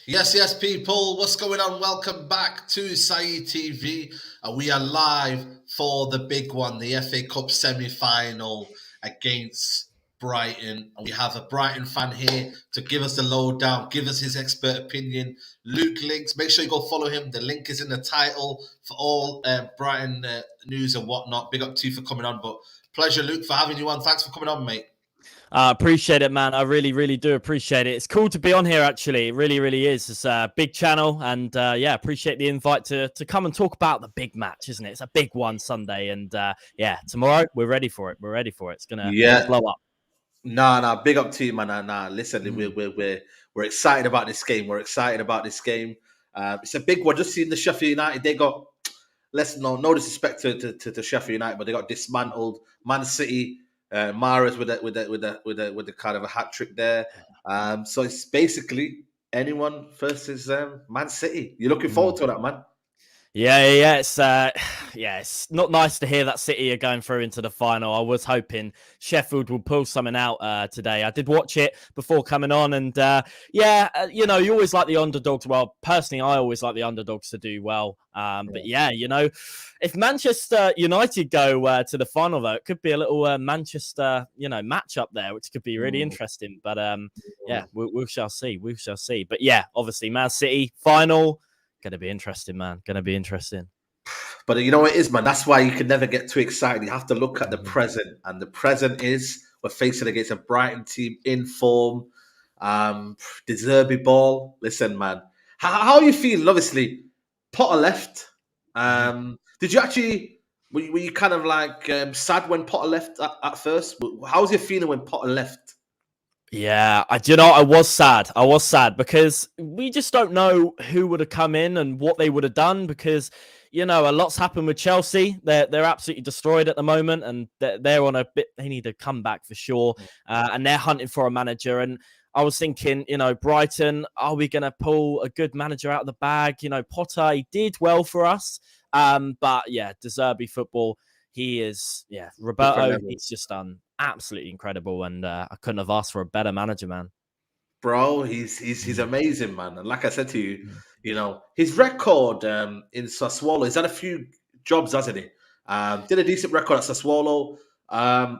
Yes, people. What's going on? Welcome back to Saeed TV. We are live for the big one, the FA Cup semi-final against Brighton. We have a Brighton fan here to give us the lowdown, give us his expert opinion. Luke Links, make sure you go follow him. The link is in the title for all Brighton news and whatnot. Big up to you for coming on. But pleasure, Luke, for having you on. Thanks for coming on, mate. Appreciate it, man. I really do appreciate it. It's cool to be on here, actually. It really is. It's a big channel, and appreciate the invite to come and talk about the big match, isn't it? It's a big one Sunday, and tomorrow we're ready for it. It's gonna blow up. Nah, big up to you, man. Nah. Listen, we're excited about this game. It's a big one. Just seeing the Sheffield United, they got no disrespect to Sheffield United, but they got dismantled. Man City. Mahrez with the kind of a hat trick there. So it's basically anyone versus Man City. You're looking forward to that, man. Yeah. It's not nice to hear that City are going through into the final. I was hoping Sheffield would pull something out today. I did watch it before coming on, and you always like the underdogs. Well, personally, I always like the underdogs to do well. But if Manchester United go to the final, though, it could be a little Manchester, match up there, which could be really interesting. But we shall see. But yeah, obviously, Man City final. Going to be interesting, man. But you know what it is, man? That's why you can never get too excited. You have to look at the present. And the present is we're facing against a Brighton team in form. Deserby ball. Listen, man. How are you feeling? Obviously, Potter left. Did you actually... Were you kind of like sad when Potter left at first? How was your feeling when Potter left? Yeah, I was sad because we just don't know who would have come in and what they would have done because, a lot's happened with Chelsea. They're absolutely destroyed at the moment and they're on a bit, they need a comeback for sure. And they're hunting for a manager. And I was thinking, Brighton, are we going to pull a good manager out of the bag? Potter, he did well for us. But yeah, Deserby football. He is, Roberto, he's just done absolutely incredible. And I couldn't have asked for a better manager, man. Bro, he's amazing, man. And like I said to you, his record in Sassuolo, he's had a few jobs, hasn't he? Did a decent record at Sassuolo.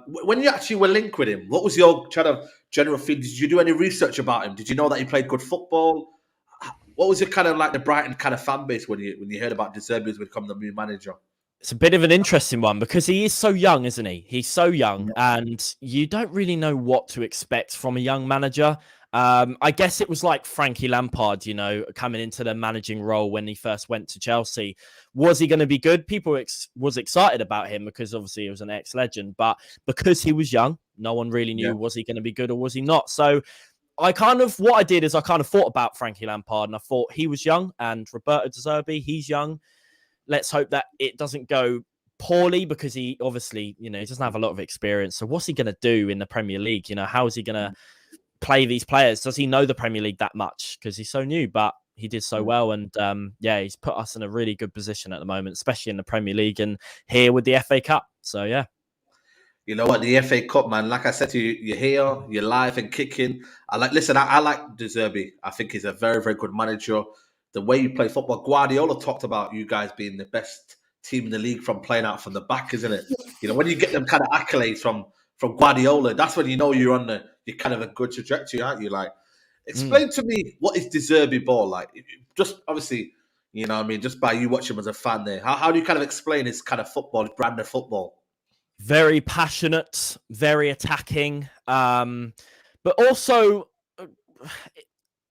When you actually were linked with him, what was your kind of general feeling? Did you do any research about him? Did you know that he played good football? What was your kind of like the Brighton kind of fan base when you heard about Deserby was becoming the new manager? It's a bit of an interesting one because he is so young, isn't he? He's so young and you don't really know what to expect from a young manager. I guess it was like Frankie Lampard, coming into the managing role when he first went to Chelsea. Was he going to be good? People was excited about him because obviously he was an ex-legend, but because he was young, no one really knew was he going to be good or was he not? So what I did is I kind of thought about Frankie Lampard and I thought he was young and Roberto Deserby, he's young. Let's hope that it doesn't go poorly because he obviously, he doesn't have a lot of experience. So what's he going to do in the Premier League? How is he going to play these players? Does he know the Premier League that much? Because he's so new, but he did so well. And he's put us in a really good position at the moment, especially in the Premier League and here with the FA Cup. So, yeah. You know what? The FA Cup, man, like I said to you, you're here, you're live and kicking. I like Deserby. I think he's a very, very good manager. The way you play football, Guardiola talked about you guys being the best team in the league from playing out from the back, isn't it? When you get them kind of accolades from Guardiola, that's when you know you're kind of a good trajectory, aren't you? Like, explain to me what is Deserby ball like? Just obviously, just by you watching him as a fan there. How do you kind of explain his kind of football, his brand of football? Very passionate, very attacking, but also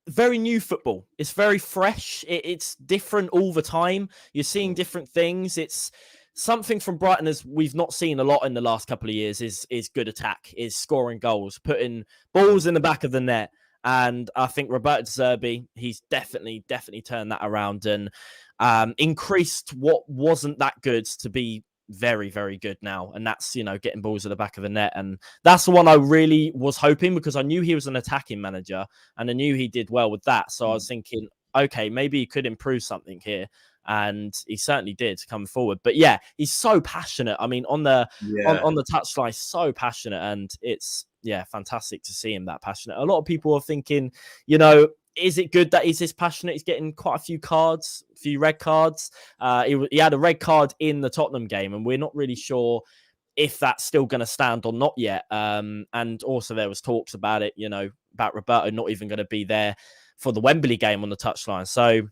very new football. It's very fresh. It's different all the time. You're seeing different things. It's something from Brighton as we've not seen a lot in the last couple of years is good attack, is scoring goals, putting balls in the back of the net. And I think Roberto Zerbi, he's definitely turned that around and increased what wasn't that good to be very, very good now. And that's, getting balls at the back of the net. And that's the one I really was hoping because I knew he was an attacking manager and I knew he did well with that. So I was thinking, okay, maybe he could improve something here. And he certainly did come forward. But yeah, he's so passionate. I mean, on the touchline, so passionate. And it's, fantastic to see him that passionate. A lot of people are thinking, is it good that he's this passionate? He's getting quite a few cards, a few red cards. He had a red card in the Tottenham game, and we're not really sure if that's still going to stand or not yet. And also there was talks about it, about Roberto not even going to be there for the Wembley game on the touchline. So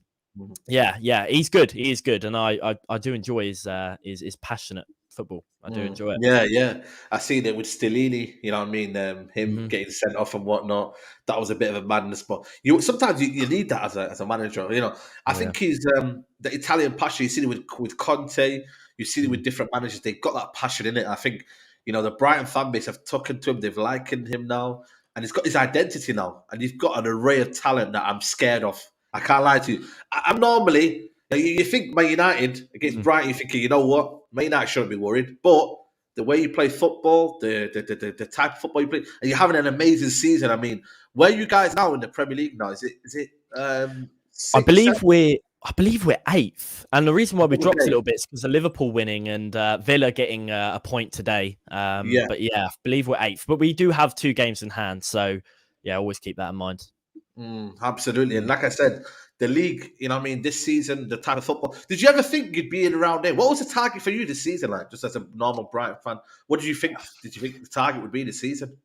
yeah, he's good. He is good, and I do enjoy his passionate football. I do enjoy it. Yeah. I seen it with Stellini, you know what I mean? Him getting sent off and whatnot. That was a bit of a madness, but sometimes you need that as a manager. I think he's the Italian passion. You see it with Conte. You see it with different managers. They've got that passion in it. I think the Brighton fan base have taken to him. They've likened him now, and he's got his identity now. And he's got an array of talent that I'm scared of. I can't lie to you. I'm normally. You think Man United against Brighton, you're thinking, you know what? Man United shouldn't be worried. But the way you play football, the type of football you play, and you're having an amazing season. I mean, where are you guys now in the Premier League now? Is it six, I believe seven? we're 8th. And the reason why we dropped a little bit is because of Liverpool winning and Villa getting a point today. But yeah, I believe we're 8th. But we do have 2 games in hand. So yeah, always keep that in mind. Absolutely. And like I said, the league, this season, the type of football. Did you ever think you'd be in around there? What was the target for you this season, like, just as a normal Brighton fan? What did you think? Did you think the target would be this season?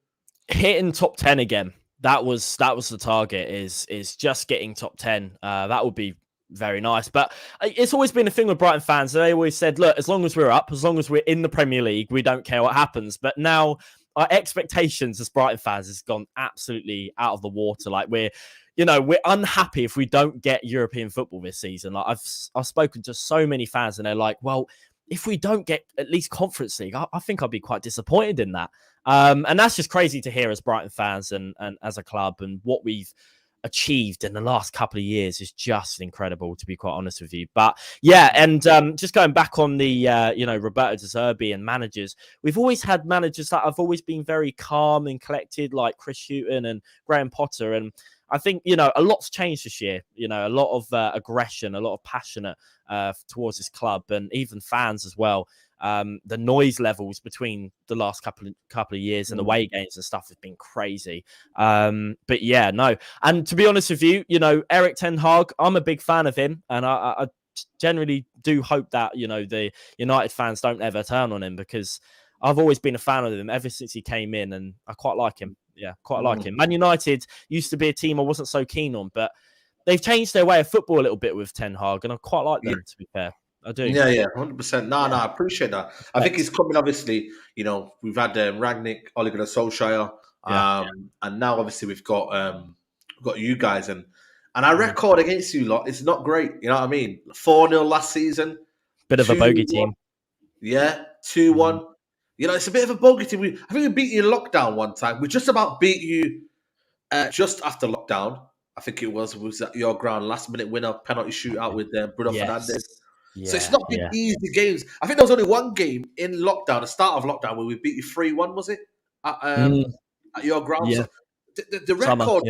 Hitting top 10 again. That was the target, is just getting top 10. That would be very nice. But it's always been a thing with Brighton fans. They always said, look, as long as we're up, as long as we're in the Premier League, we don't care what happens. But now our expectations as Brighton fans has gone absolutely out of the water. Like we're unhappy if we don't get European football this season. Like I've spoken to so many fans, and they're like, well, if we don't get at least Conference League, I think I'll be quite disappointed in that. And that's just crazy to hear as Brighton fans and as a club, and what we've achieved in the last couple of years is just incredible, to be quite honest with you. But yeah, and just going back on the Roberto Deserby and managers, we've always had managers that have always been very calm and collected, like Chris Hughton and Graham Potter. And I think a lot's changed this year. A lot of aggression, a lot of passionate towards this club, and even fans as well. The noise levels between the last couple of years and away games and stuff has been crazy. But yeah, no. And to be honest with you, Eric Ten Hag, I'm a big fan of him, and I generally do hope that the United fans don't ever turn on him, because I've always been a fan of him ever since he came in, and I quite like him. Yeah, quite like him. Man United used to be a team I wasn't so keen on, but they've changed their way of football a little bit with Ten Hag, and I quite like them, to be fair. I do. Yeah, 100%. No, I appreciate that. I think he's coming, obviously, we've had Rangnick, Ole Gunnar Solskjaer, and now obviously we've got you guys, and our record against you lot is not great. You know what I mean? 4-0 last season. Bit of a bogey team. Yeah, 2-1. It's a bit of a bogey team. I think we beat you in lockdown one time. We just about beat you just after lockdown. I think it was at your ground, last minute winner, penalty shootout with Bruno Fernandes. Yeah, so it's not been easy games. I think there was only one game in lockdown, the start of lockdown, where we beat you 3-1, was it? At your ground. Yeah. So the record,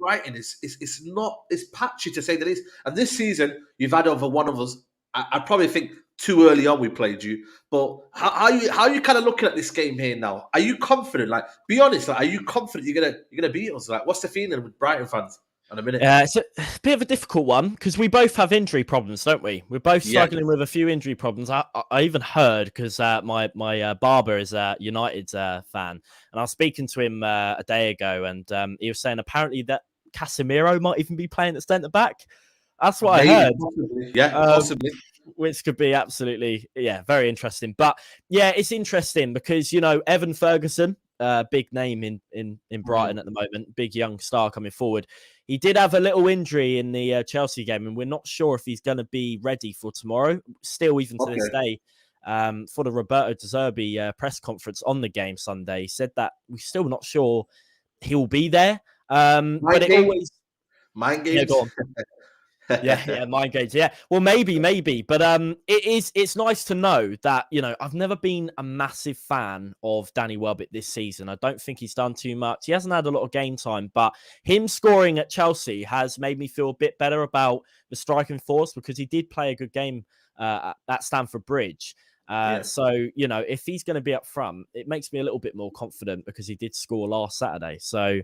Brighton, it's patchy, to say the least. And this season, you've had over one of us. I probably think too early on we played you. But how are you kind of looking at this game here now? Are you confident? Like, be honest. Like, are you confident you're gonna beat us? Like, what's the feeling with Brighton fans? In a minute. It's a bit of a difficult one, because we both have injury problems, don't we? We're both struggling with a few injury problems. I even heard, because my barber is a United fan, and I was speaking to him a day ago, and he was saying apparently that Casemiro might even be playing at centre back. That's what I heard. Possibly. Yeah, possibly. Which could be absolutely, very interesting. But yeah, it's interesting because, Evan Ferguson, big name in Brighton at the moment, big young star coming forward. He did have a little injury in the Chelsea game, and we're not sure if he's going to be ready for tomorrow. Still, even to this day, for the Roberto Deserby press conference on the game Sunday, he said that we're still not sure he'll be there. But it always mind games. Yeah, go on. yeah, mind games. Yeah, well, maybe, but it's nice to know that I've never been a massive fan of Danny Welbeck this season. I don't think he's done too much. He hasn't had a lot of game time, but him scoring at Chelsea has made me feel a bit better about the striking force, because he did play a good game at Stamford Bridge. Yeah. So, you know, if he's going to be up front, it makes me a little bit more confident because he did score last Saturday. So,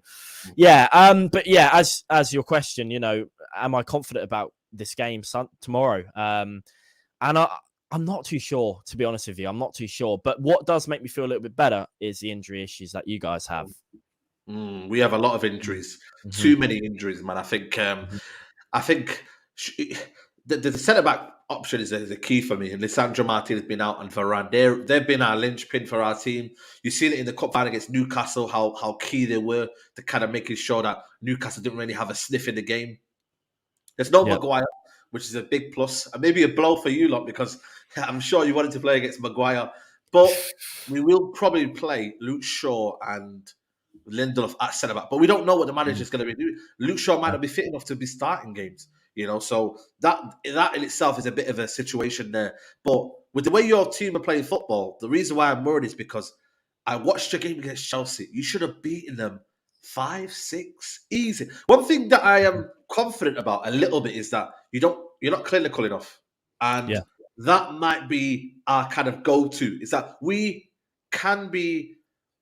yeah. But yeah, as your question, you know, am I confident about this game tomorrow? And I'm not too sure, to be honest with you. I'm not too sure. But what does make me feel a little bit better is the injury issues that you guys have. We have a lot of injuries, too many injuries, man. I think the centre back option is a key for me. And Lisandro Martin has been out, and Varane, they've been our linchpin for our team. You've seen it in the cup final against Newcastle, how key they were to kind of making sure that Newcastle didn't really have a sniff in the game. There's no Maguire, which is a big plus, and maybe a blow for you lot because I'm sure you wanted to play against Maguire. But we will probably play Luke Shaw and Lindelof at centre back, but we don't know what the manager's going to be doing. Luke Shaw might not be fit enough to be starting games, you know. So that in itself is a bit of a situation there. But with the way your team are playing football, the reason why I'm worried is because I watched your game against Chelsea. You should have beaten them 5-6 easy. One thing that I am confident about a little bit is that you're not clinical enough, and that might be our kind of go-to. Is that we can be.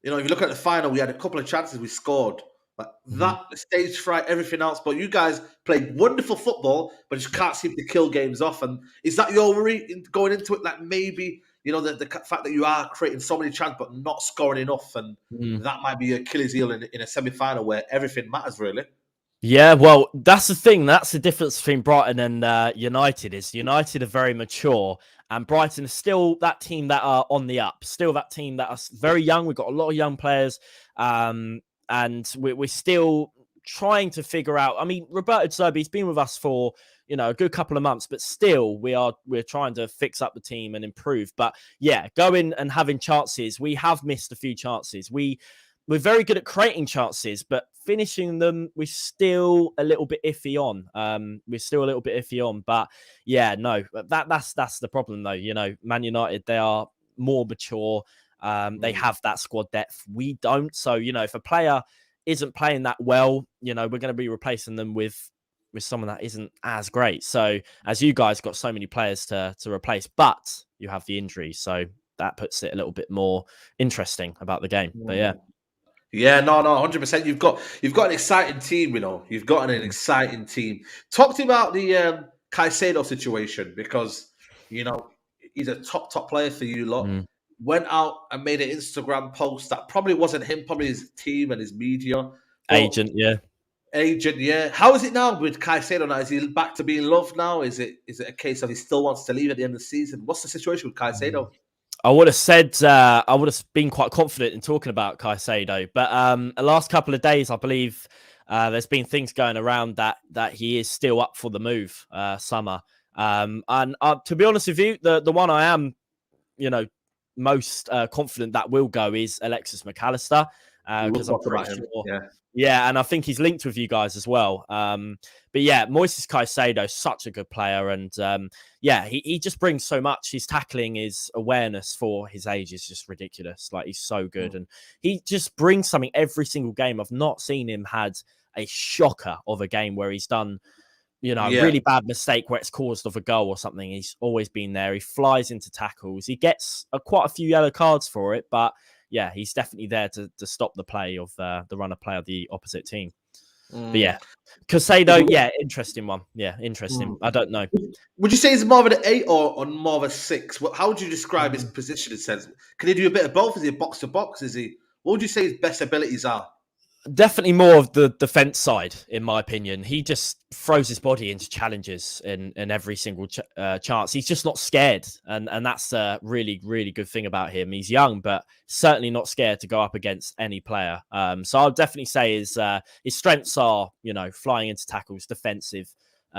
You know, if you look at the final, we had a couple of chances we scored. But that stage fright, everything else. But you guys played wonderful football, but just can't seem to kill games off. And is that your worry going into it? Like maybe, you know, the fact that you are creating so many chances but not scoring enough. And that might be Achilles heel in a semi-final where everything matters, really. Yeah, well, that's the thing. That's the difference between Brighton and United. Is United are very mature, and Brighton is still that team that are on the up. Still that team that are very young. We've got a lot of young players, and we're still trying to figure out. I mean, Roberto Zerbi's been with us for a good couple of months, but still we're trying to fix up the team and improve. But yeah, going and having chances. We have missed a few chances. We're very good at creating chances, but finishing them, we're still a little bit iffy on. But yeah, no, that's the problem though. You know, Man United, they are more mature. They have that squad depth. We don't. So, you know, if a player isn't playing that well, you know, we're going to be replacing them with someone that isn't as great. So as you guys got so many players to replace, but you have the injury. So that puts it a little bit more interesting about the game. But yeah. Yeah, no, 100%. You've got an exciting team, you know. You've got an exciting team. Talk to me about the Caicedo situation because, you know, he's a top player for you lot. Went out and made an Instagram post that probably wasn't him, probably his team and his media. Agent, yeah. How is it now with Caicedo now? Is he back to being loved now? Is it a case of he still wants to leave at the end of the season? What's the situation with Caicedo? I would have been quite confident in talking about Caicedo, but the last couple of days, I believe there's been things going around that he is still up for the move, summer. And to be honest with you, the one I am, you know, most confident that will go is Alexis McAllister, because I'm pretty sure. Yeah, and I think he's linked with you guys as well. But yeah, Moises Caicedo, such a good player. And he just brings so much. His tackling, his awareness for his age is just ridiculous. Like, he's so good. And he just brings something every single game. I've not seen him had a shocker of a game where he's done, you know, a really bad mistake where it's caused of a goal or something. He's always been there. He flies into tackles. He gets quite a few yellow cards for it, but yeah, he's definitely there to stop the play of the run of play of the opposite team. But yeah, Caicedo, interesting one. Yeah, interesting. I don't know. Would you say he's more of an 8 or more of a 6? How would you describe his position in sense? Can he do a bit of both? Is he box to box? What would you say his best abilities are? Definitely more of the defense side, in my opinion. He just throws his body into challenges in every single chance. He's just not scared, and that's a really, really good thing about him. He's young, but certainly not scared to go up against any player. So I'll definitely say his strengths are, you know, flying into tackles, defensive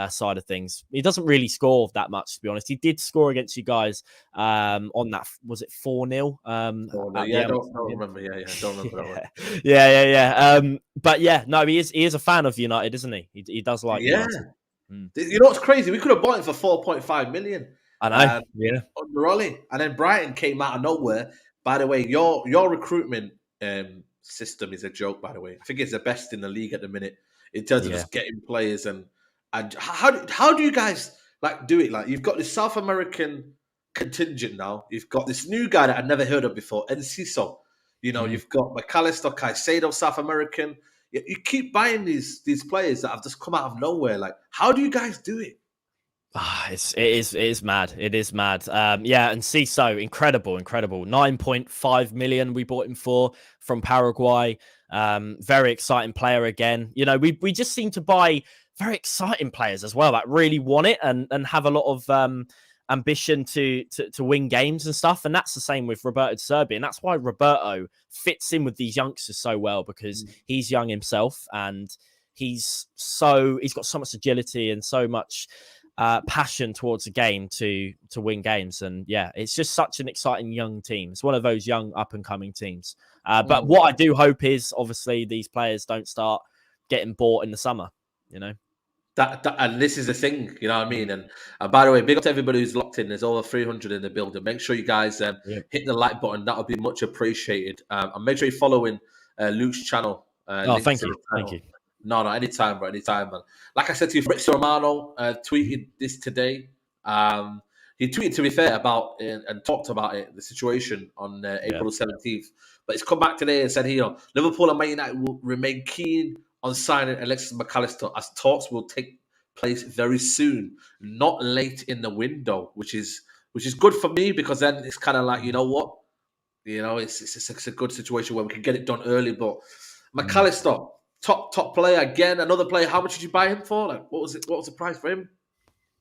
side of things. He doesn't really score that much, to be honest. He did score against you guys on that, was it 4-0? I don't remember. Don't remember that one. Yeah. But yeah, no, he is a fan of United, isn't he? He does like United. You know what's crazy? We could have bought him for 4.5 million. I know. Under Ollie, and then Brighton came out of nowhere. By the way, your recruitment system is a joke. By the way, I think it's the best in the league at the minute in terms of just getting players and how do you guys like do it? Like, you've got this South American contingent now. You've got this new guy that I never heard of before, Enciso. You know, you've got McAllister, Caicedo, South American. You keep buying these players that have just come out of nowhere. Like, how do you guys do it? It is mad. It is mad. Yeah, and Ciso, incredible. 9.5 million we bought him for from Paraguay. Very exciting player again. You know, we just seem to buy very exciting players as well that really want it and have a lot of ambition to win games and stuff. And that's the same with Roberto Zerbi. And that's why Roberto fits in with these youngsters so well, because he's young himself and he's got so much agility and so much passion towards the game to win games. And yeah, it's just such an exciting young team. It's one of those young up and coming teams. But what I do hope is obviously these players don't start getting bought in the summer, you know. That and this is the thing, you know what I mean? And by the way, big up to everybody who's locked in. There's over 300 in the building. Make sure you guys hit the like button. That'll be much appreciated. And make sure you're following Luke's channel. Thank you. No, anytime, bro, anytime, man. Like I said to you, Fabrizio Romano tweeted this today. He tweeted, to be fair, about it and talked about it, the situation on April 17th. But he's come back today and said, Liverpool and Man United will remain keen on signing Alexis McAllister as talks will take place very soon, not late in the window, which is good for me, because then it's kind of like, you know what, it's a good situation where we can get it done early. But McAllister, top player again, another player. How much did you buy him for? Like, what was it? What was the price for him?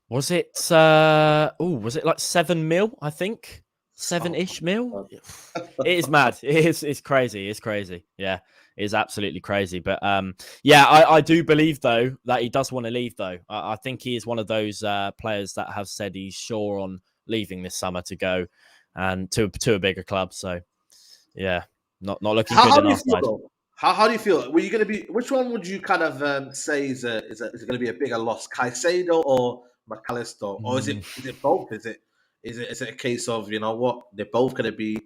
Was it? Was it like 7 mil? I think 7-ish mil. It is mad. It's crazy. It's crazy. Yeah. Is absolutely crazy. But I do believe though that he does want to leave though. I think he is one of those players that have said he's sure on leaving this summer to go and to a bigger club. So yeah, not looking good on our side. How do you feel? Were you going to be? Which one would you kind of say is it going to be a bigger loss, Caicedo or McAllister, or is it both? Is it a case of, you know what, they're both going to be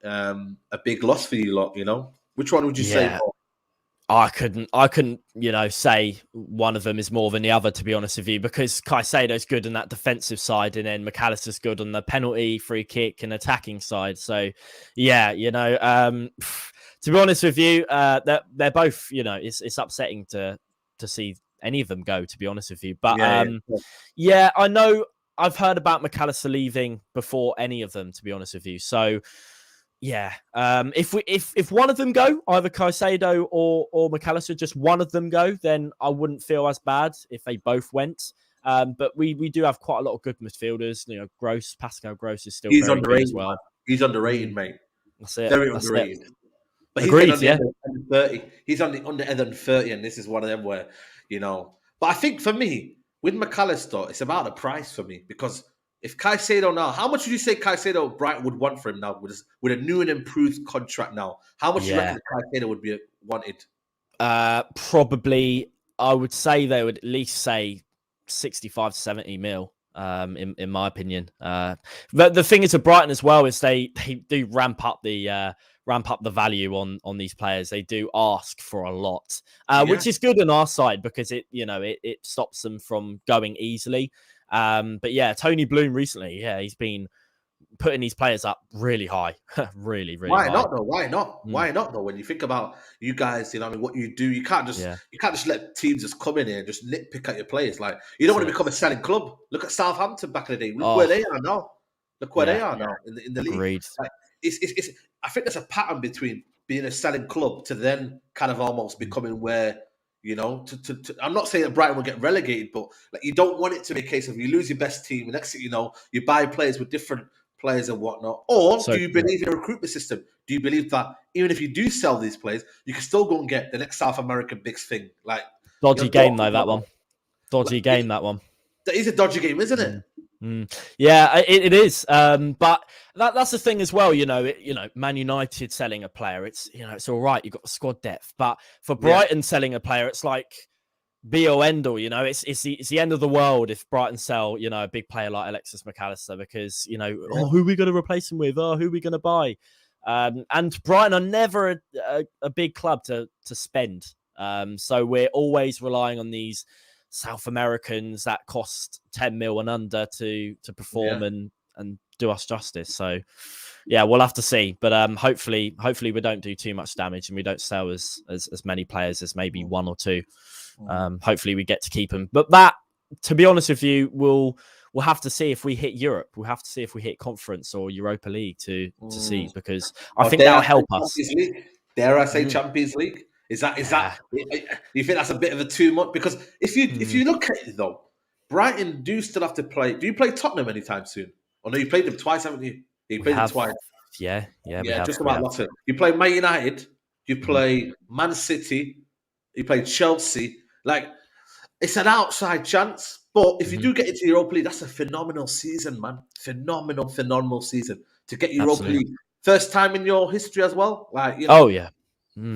a big loss for you lot? You know, which one would you say more? I couldn't, say one of them is more than the other, to be honest with you, because Caicedo's good on that defensive side, and then McAllister's good on the penalty, free kick, and attacking side. So, yeah, to be honest with you, they're both, it's upsetting to see any of them go, to be honest with you. But I know I've heard about McAllister leaving before any of them, to be honest with you. So, yeah, if one of them go, either Caicedo or McAllister, just one of them go, then I wouldn't feel as bad if they both went. But we do have quite a lot of good midfielders. Pascal Gross is still very good as well. He's underrated, mate. That's it. Very underrated. But Agreed, he's under 30. He's on the under 30, and this is one of them where, But I think for me, with McAllister, it's about the price for me, because if Caicedo now, how much would you say Caicedo Brighton would want for him now with a new and improved contract now? How much do you reckon Caicedo would be wanted? Probably, I would say they would at least say 65 to 70 mil. In my opinion, the thing is with Brighton as well is they do ramp up the value on these players. They do ask for a lot, which is good on our side, because it stops them from going easily. But yeah, Tony Bloom recently, he's been putting these players up really high, really Why high. not though? Why not? Why not though? When you think about you guys, what you do, you can't just let teams just come in here and just nitpick at your players. Like, you don't want to become a selling club. Look at Southampton back in the day. Look where they are now. Look where they are now in the league. Agreed. Like, it's I think there's a pattern between being a selling club to then kind of almost becoming where, I'm not saying that Brighton will get relegated, but like, you don't want it to be a case of you lose your best team and next thing you know, you buy players with different players and whatnot. Or do you believe in a recruitment system? Do you believe that even if you do sell these players, you can still go and get the next South American big thing? Like, dodgy game though, that one. Dodgy game, that one. That is a dodgy game, isn't it? Yeah, it is. But that's the thing as well. Man United selling a player, it's it's all right. You've got the squad depth, but for Brighton selling a player, it's like be or end all. It's the end of the world if Brighton sell a big player like Alexis McAllister, because who are we going to replace him with? Who are we going to buy? And Brighton are never a big club to spend. So we're always relying on these South Americans that cost 10 mil and under to perform and do us justice. So, yeah, we'll have to see. But hopefully we don't do too much damage and we don't sell as many players as maybe one or two. Hopefully we get to keep them. But that, to be honest with you, we'll have to see if we hit Europe. We'll have to see if we hit Conference or Europa League to see, because I think that'll help us. Dare I say Champions League? Is that you think that's a bit of a too much? Because if you look at it though, Brighton do still have to play. Do you play Tottenham anytime soon? Or no, you played them twice, haven't you? You played them twice. Yeah. Just about lots of. You play Man United. You play Man City. You play Chelsea. Like, it's an outside chance. But if you do get into Europa League, that's a phenomenal season, man. Phenomenal season to get Europa League. First time in your history as well. Like, you know,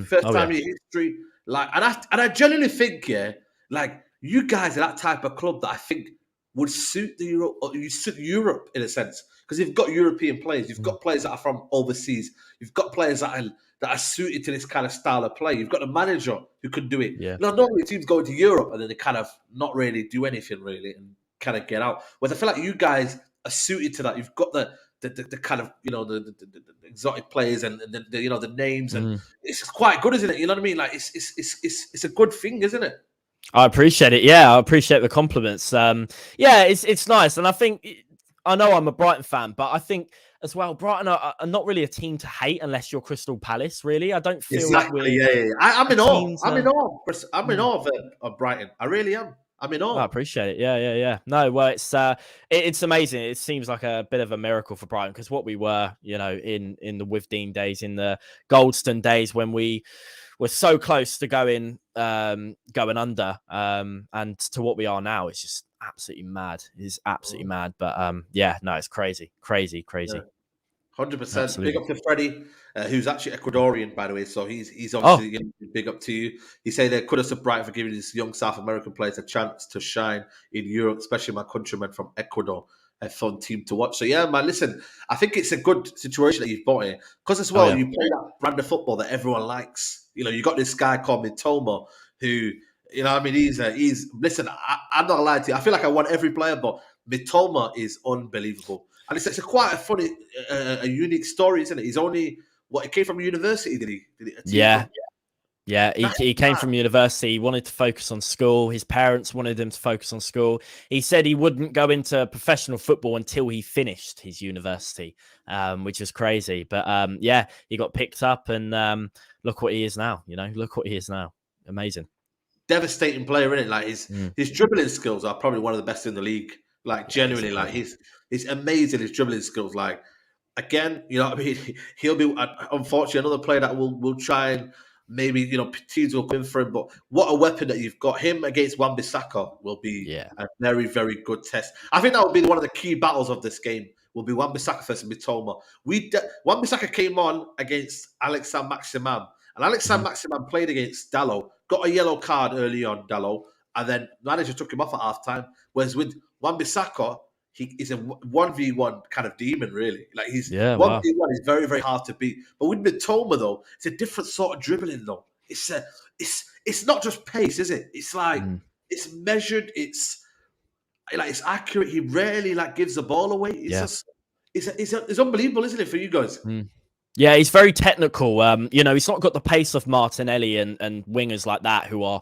first time in your history. Like, and I genuinely think, like, you guys are that type of club that I think would suit suit Europe in a sense, because you've got European players, you've got players that are from overseas, you've got players that are suited to this kind of style of play. You've got a manager who could do it. Yeah. Now, normally teams go into Europe and then they kind of not really do anything really and kind of get out. Whereas I feel like you guys are suited to that. You've got the kind of, you know, the exotic players and the you know, the names, and it's quite good, isn't it? You know what I mean? Like, it's a good thing, isn't it? I appreciate it. Yeah, I appreciate the compliments. Yeah, it's nice, and I think, I know I'm a Brighton fan, but I think as well, Brighton are not really a team to hate unless you're Crystal Palace. Really, I don't feel like we're. I'm in awe. I'm in awe. I'm in awe of Brighton. I really am. I'm in awe. I appreciate it. Yeah. No, well, it's amazing. It seems like a bit of a miracle for Brighton, because what we were, you know, in the Withdean days, in the Goldston days, when we were so close to going under, and to what we are now, it's just absolutely mad. It's absolutely mad. But yeah, no, it's crazy. 100%. Big up to Freddie, who's actually Ecuadorian, by the way. So he's obviously big up to you. He said they could have said Brighton for giving these young South American players a chance to shine in Europe, especially my countrymen from Ecuador. A fun team to watch. So yeah, man, listen, I think it's a good situation that you've bought here, because as well, you play that brand of football that everyone likes. You know, you got this guy called Mitoma, who, you know, I mean, he's listen, I'm not lying to you. I feel like I want every player, but Mitoma is unbelievable. And it's a quite a funny, a unique story, isn't it? He's only, he came from university, did he? Yeah, he came from university. He wanted to focus on school. His parents wanted him to focus on school. He said he wouldn't go into professional football until he finished his university, which is crazy. But yeah, he got picked up, and look what he is now. You know, look what he is now. Amazing. Devastating player, isn't it? Like, his dribbling skills are probably one of the best in the league. Like, genuinely, like, he's amazing, his dribbling skills. Like, again, you know what I mean? He'll be, unfortunately, another player that will try and maybe, you know, teams will come in for him. But what a weapon that you've got. Him against Wan-Bissaka will be a very, very good test. I think that will be one of the key battles of this game. Will be Wan-Bissaka versus Mitoma. Wan-Bissaka came on against Alex Saint-Maximin, and Alex Saint-Maximin played against Dalot, got a yellow card early on, Dalot, and then the manager took him off at half time. Whereas with Wan-Bissaka, he is a 1v1 kind of demon, really. Like, he's 1v1 is very, very hard to beat. But with Mitoma, though, it's a different sort of dribbling, though. It's not just pace, is it? It's like it's measured. It's like, it's accurate. He rarely gives the ball away. It's unbelievable, isn't it, for you guys? Yeah, he's very technical. You know, he's not got the pace of Martinelli and wingers like that, who are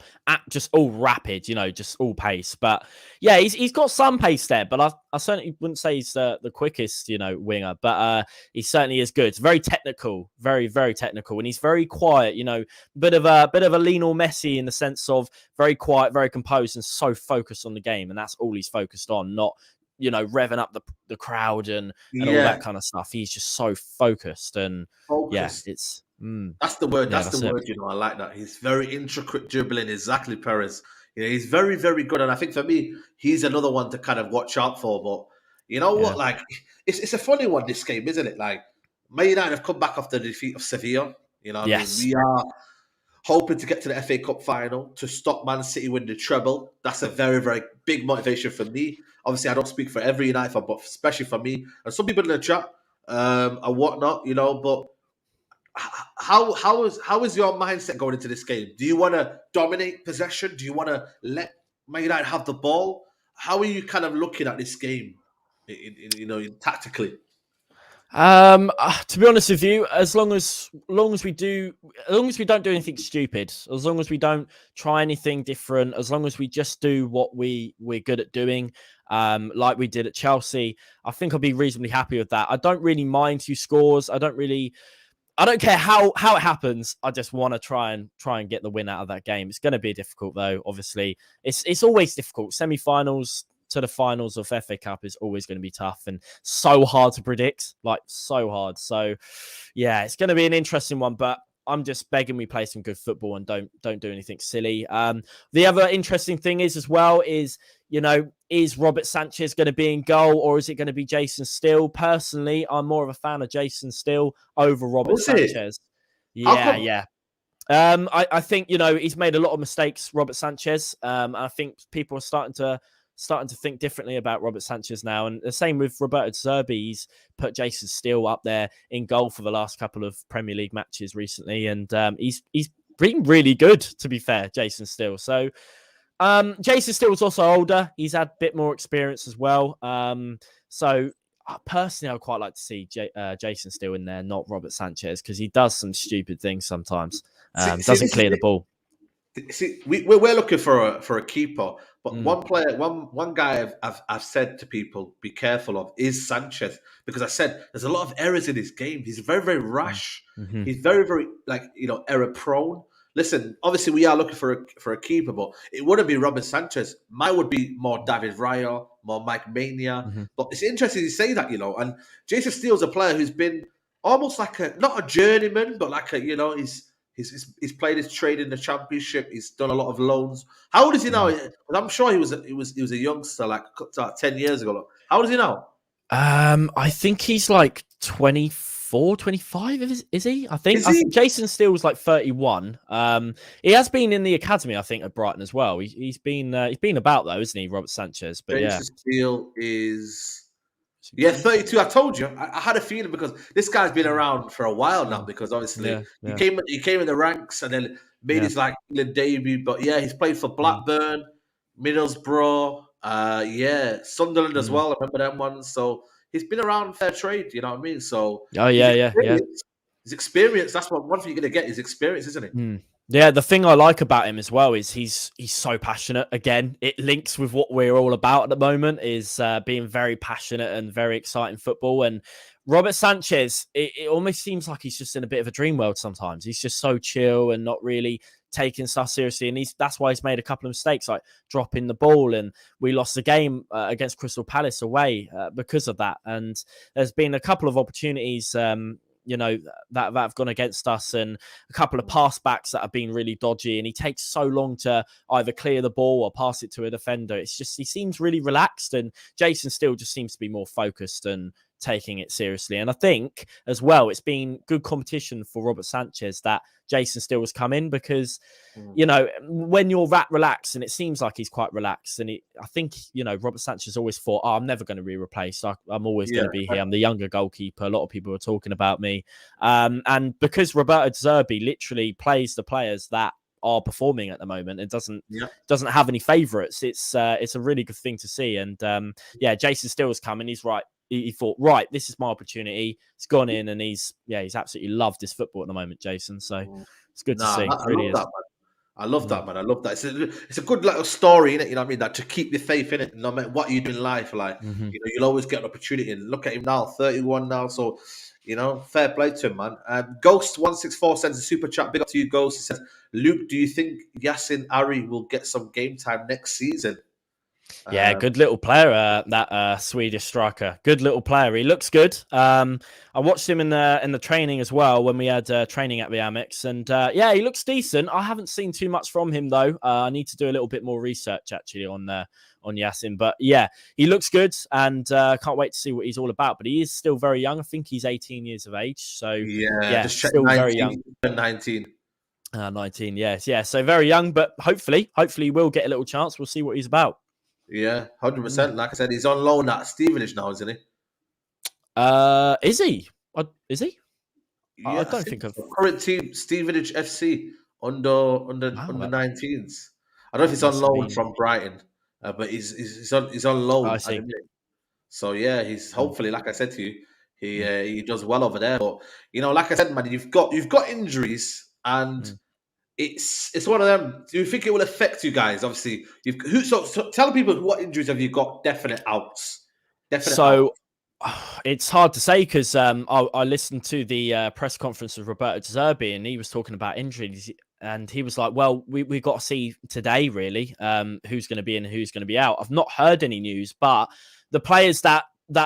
just all rapid, you know, just all pace. But yeah, he's got some pace there, but I certainly wouldn't say he's the quickest, you know, winger. But he certainly is good. It's very technical, very, very technical, and he's very quiet. You know, bit of a Lionel Messi in the sense of very quiet, very composed, and so focused on the game, and that's all he's focused on, not, you know, revving up the crowd and all that kind of stuff. He's just so focused, and it's that's the word. That's the word. You know, I like that. He's very intricate dribbling. Exactly, Perez. You know, he's very, very good, and I think for me, he's another one to kind of watch out for. But you know what? Like, it's a funny one, this game, isn't it? Like, Man United have come back after the defeat of Sevilla. You know, I mean, we are hoping to get to the FA Cup final to stop Man City win the treble. That's a very, very big motivation for me. Obviously, I don't speak for every United fan, but especially for me and some people in the chat and whatnot, you know. But how is your mindset going into this game? Do you want to dominate possession? Do you want to let Man United have the ball? How are you kind of looking at this game, tactically? To be honest with you, as long as we don't do anything stupid, as long as we don't try anything different, as long as we just do what we're good at doing, like we did at Chelsea, I think I'll be reasonably happy with that. I don't really mind who scores. I don't care how it happens. I just want to try and get the win out of that game. It's going to be difficult though. Obviously, it's always difficult. Semi-finals to the finals of FA Cup is always going to be tough and so hard to predict. Like so hard. So yeah, it's going to be an interesting one. But I'm just begging we play some good football and don't do anything silly. The other interesting thing is as well is, is Robert Sanchez going to be in goal or is it going to be Jason Steele? Personally, I'm more of a fan of Jason Steele over Robert Sanchez. Yeah. I think, he's made a lot of mistakes, Robert Sanchez. I think people are starting to think differently about Robert Sanchez now. And the same with Roberto Zerbi. He's put Jason Steele up there in goal for the last couple of Premier League matches recently. And he's been really good, to be fair, Jason Steele. So Jason Steele's also older. He's had a bit more experience as well. So personally, I'd quite like to see Jason Steele in there, not Robert Sanchez, because he does some stupid things sometimes. Doesn't clear the ball. See, we're looking for a keeper, but one player, one guy I've said to people, be careful of is Sanchez, because I said there's a lot of errors in his game. He's very, very rash. Mm-hmm. He's very, very error prone. Listen, obviously we are looking for a keeper, but it wouldn't be Robert Sanchez. Mine would be more David Raya, more Mike Mania. Mm-hmm. But it's interesting you say that, and Jason Steele's a player who's been almost like not a journeyman, but like He's played his trade in the Championship. He's done a lot of loans. How old is he now? I'm sure he was a youngster like 10 years ago. How old is he now? I think he's like 24, 25. Is he? I think Jason Steele was like 31. He has been in the academy, I think, at Brighton as well. He's been about though, isn't he, Robert Sanchez? But Jason Steele is 32. I told you. I had a feeling because this guy's been around for a while now. Because obviously he came in the ranks and then made his debut. But yeah, he's played for Blackburn, Middlesbrough, Sunderland as well. I remember them ones. So he's been around fair trade. You know what I mean? So his experience. That's one thing you're gonna get is experience, isn't it? Yeah, the thing I like about him as well is he's so passionate. Again, it links with what we're all about at the moment, is being very passionate and very exciting football. And Robert Sanchez, it almost seems like he's just in a bit of a dream world sometimes. He's just so chill and not really taking stuff seriously. And that's why he's made a couple of mistakes, like dropping the ball. And we lost the game against Crystal Palace away because of that. And there's been a couple of opportunities that have gone against us, and a couple of pass backs that have been really dodgy, and he takes so long to either clear the ball or pass it to a defender. It's just, he seems really relaxed, and Jason Steele just seems to be more focused and taking it seriously. And I think as well, it's been good competition for Robert Sanchez that Jason Steele has come in, because when you're that relaxed, and it seems like he's quite relaxed, and I think Robert Sanchez always thought, I'm never going to be replaced. I'm always going to be here. I'm the younger goalkeeper. A lot of people are talking about me, and because Roberto Zerbi literally plays the players that are performing at the moment and doesn't have any favourites, it's a really good thing to see. And Jason Steele's coming. He's right. He thought, right, this is my opportunity. He's gone in, and he's absolutely loved his football at the moment, Jason. So it's good to see. I love that, man. I love that. It's a good little story, innit? You know what I mean? That to keep your faith in it, no matter what you do in life. Like, you'll always get an opportunity. And look at him now, 31 now. So, fair play to him, man. Ghost164 sends a super chat. Big up to you, Ghost. He says, Luke, do you think Yassin Ari will get some game time next season? Yeah, good little player, that Swedish striker. Good little player. He looks good. I watched him in the training as well when we had training at the Amex, and he looks decent. I haven't seen too much from him though. I need to do a little bit more research actually on Yassin. But yeah, he looks good, and can't wait to see what he's all about. But he is still very young. I think he's 18 years of age. So just still 19, very young. 19. 19, yes. Yeah, so very young, but hopefully we'll get a little chance. We'll see what he's about. Yeah, 100%. Like I said, he's on loan at Stevenage now, isn't he? Is he? Is he? Yeah, I don't think of current team Stevenage FC under 19s. I don't know if he's on loan from Brighton, but he's on loan. I see. So yeah, he's hopefully, like I said to you, He does well over there. But like I said, man, you've got injuries, and it's one of them. Do you think it will affect you guys? Obviously, so tell people what injuries have you got? Definite outs. Definite outs. So it's hard to say because I listened to the press conference of Roberto Deserby, and he was talking about injuries, and he was like, "Well, we got to see today really who's going to be in and who's going to be out." I've not heard any news, but the players that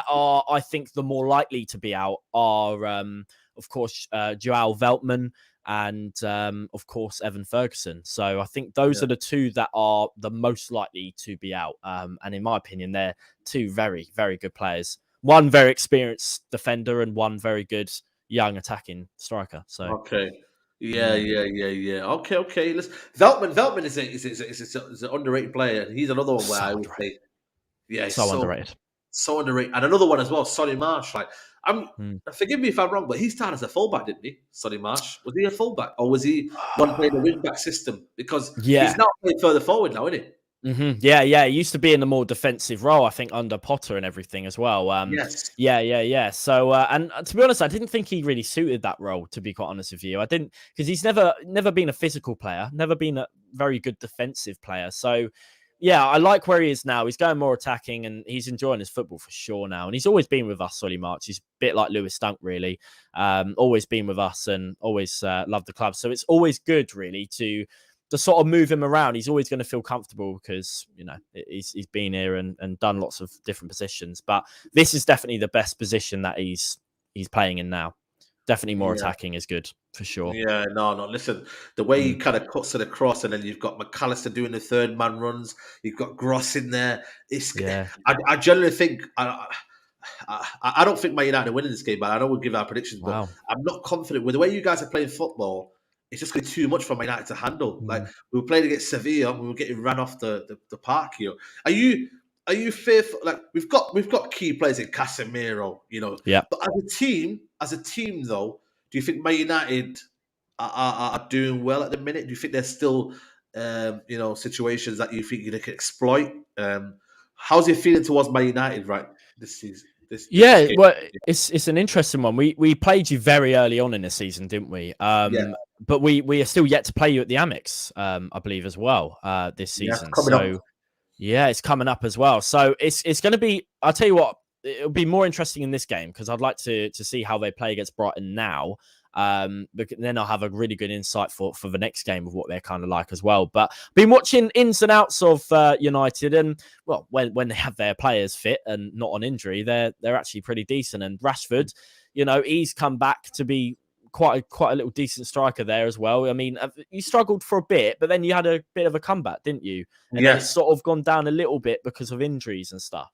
are, I think, the more likely to be out are, of course, Joao Veltman and of course Evan Ferguson. So I think those are the two that are the most likely to be out. And in my opinion, they're two very, very good players. One very experienced defender and one very good young attacking striker. So okay, yeah. Okay. Listen, Veltman is an underrated player, and he's another one where so I would underrated. say, yeah, he's So underrated. so underrated. And another one as well, Sonny Marsh. Like, Hmm. forgive me if I'm wrong, but he started as a fullback, didn't he? Sonny Marsh, was he a fullback or was he one playing the wing back system? Because he's Yeah. now playing further forward now, isn't he? Yeah. He used to be in the more defensive role, I think, under Potter and everything as well. Yes. Yeah. So, and to be honest, I didn't think he really suited that role. To be quite honest with you, I didn't, because he's never been a physical player, never been a very good defensive player. So, yeah, I like where he is now. He's going more attacking, and he's enjoying his football for sure now. And he's always been with us, Solly March. He's a bit like Lewis Dunk, really. Always been with us and always loved the club. So it's always good, really, to sort of move him around. He's always going to feel comfortable because, he's been here and done lots of different positions. But this is definitely the best position that he's playing in now. Definitely more Yeah. attacking is good for sure. Yeah, no. Listen, the way he kind of cuts it across, and then you've got McAllister doing the third man runs. You've got Gross in there. I generally think I don't think Man United are winning this game, but I know we'll give our predictions. But Wow. I'm not confident with the way you guys are playing football. It's just going to be too much for Man United to handle. Like, we were playing against Sevilla, we were getting ran off the park here. Are you fearful? Like, we've got key players in Casemiro, Yeah. But as a team though, do you think Man United are doing well at the minute? Do you think there's still situations that you think they can exploit? How's your feeling towards Man United right this season? This game? Well, it's an interesting one. We played you very early on in the season, didn't we? Yeah. But we are still yet to play you at the Amex, I believe, as well, this season. Coming up. Yeah, it's coming up as well. So it's going to be. I'll tell you what, it'll be more interesting in this game because I'd like to see how they play against Brighton now. But then I'll have a really good insight for the next game of what they're kind of like as well. But been watching ins and outs of United, and well, when they have their players fit and not on injury, they're actually pretty decent. And Rashford, he's come back to be quite a little decent striker there as well. I mean, you struggled for a bit, but then you had a bit of a comeback, didn't you? And then it's sort of gone down a little bit because of injuries and stuff.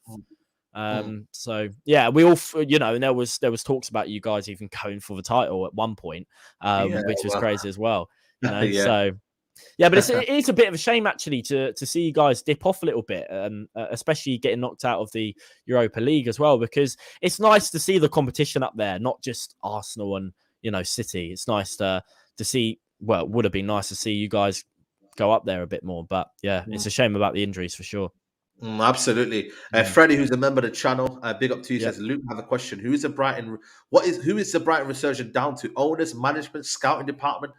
So yeah, we all, and there was talks about you guys even going for the title at one point, which was crazy as well. So yeah, but it's a bit of a shame actually to see you guys dip off a little bit, especially getting knocked out of the Europa League as well, because it's nice to see the competition up there, not just Arsenal and City. It's nice to see. Well, it would have been nice to see you guys go up there a bit more, but yeah, it's a shame about the injuries for sure. Absolutely. Freddie, who's a member of the channel, big up to you, says, Luke, I have a question. Who is the Brighton resurgence down to? Owners, management, scouting department?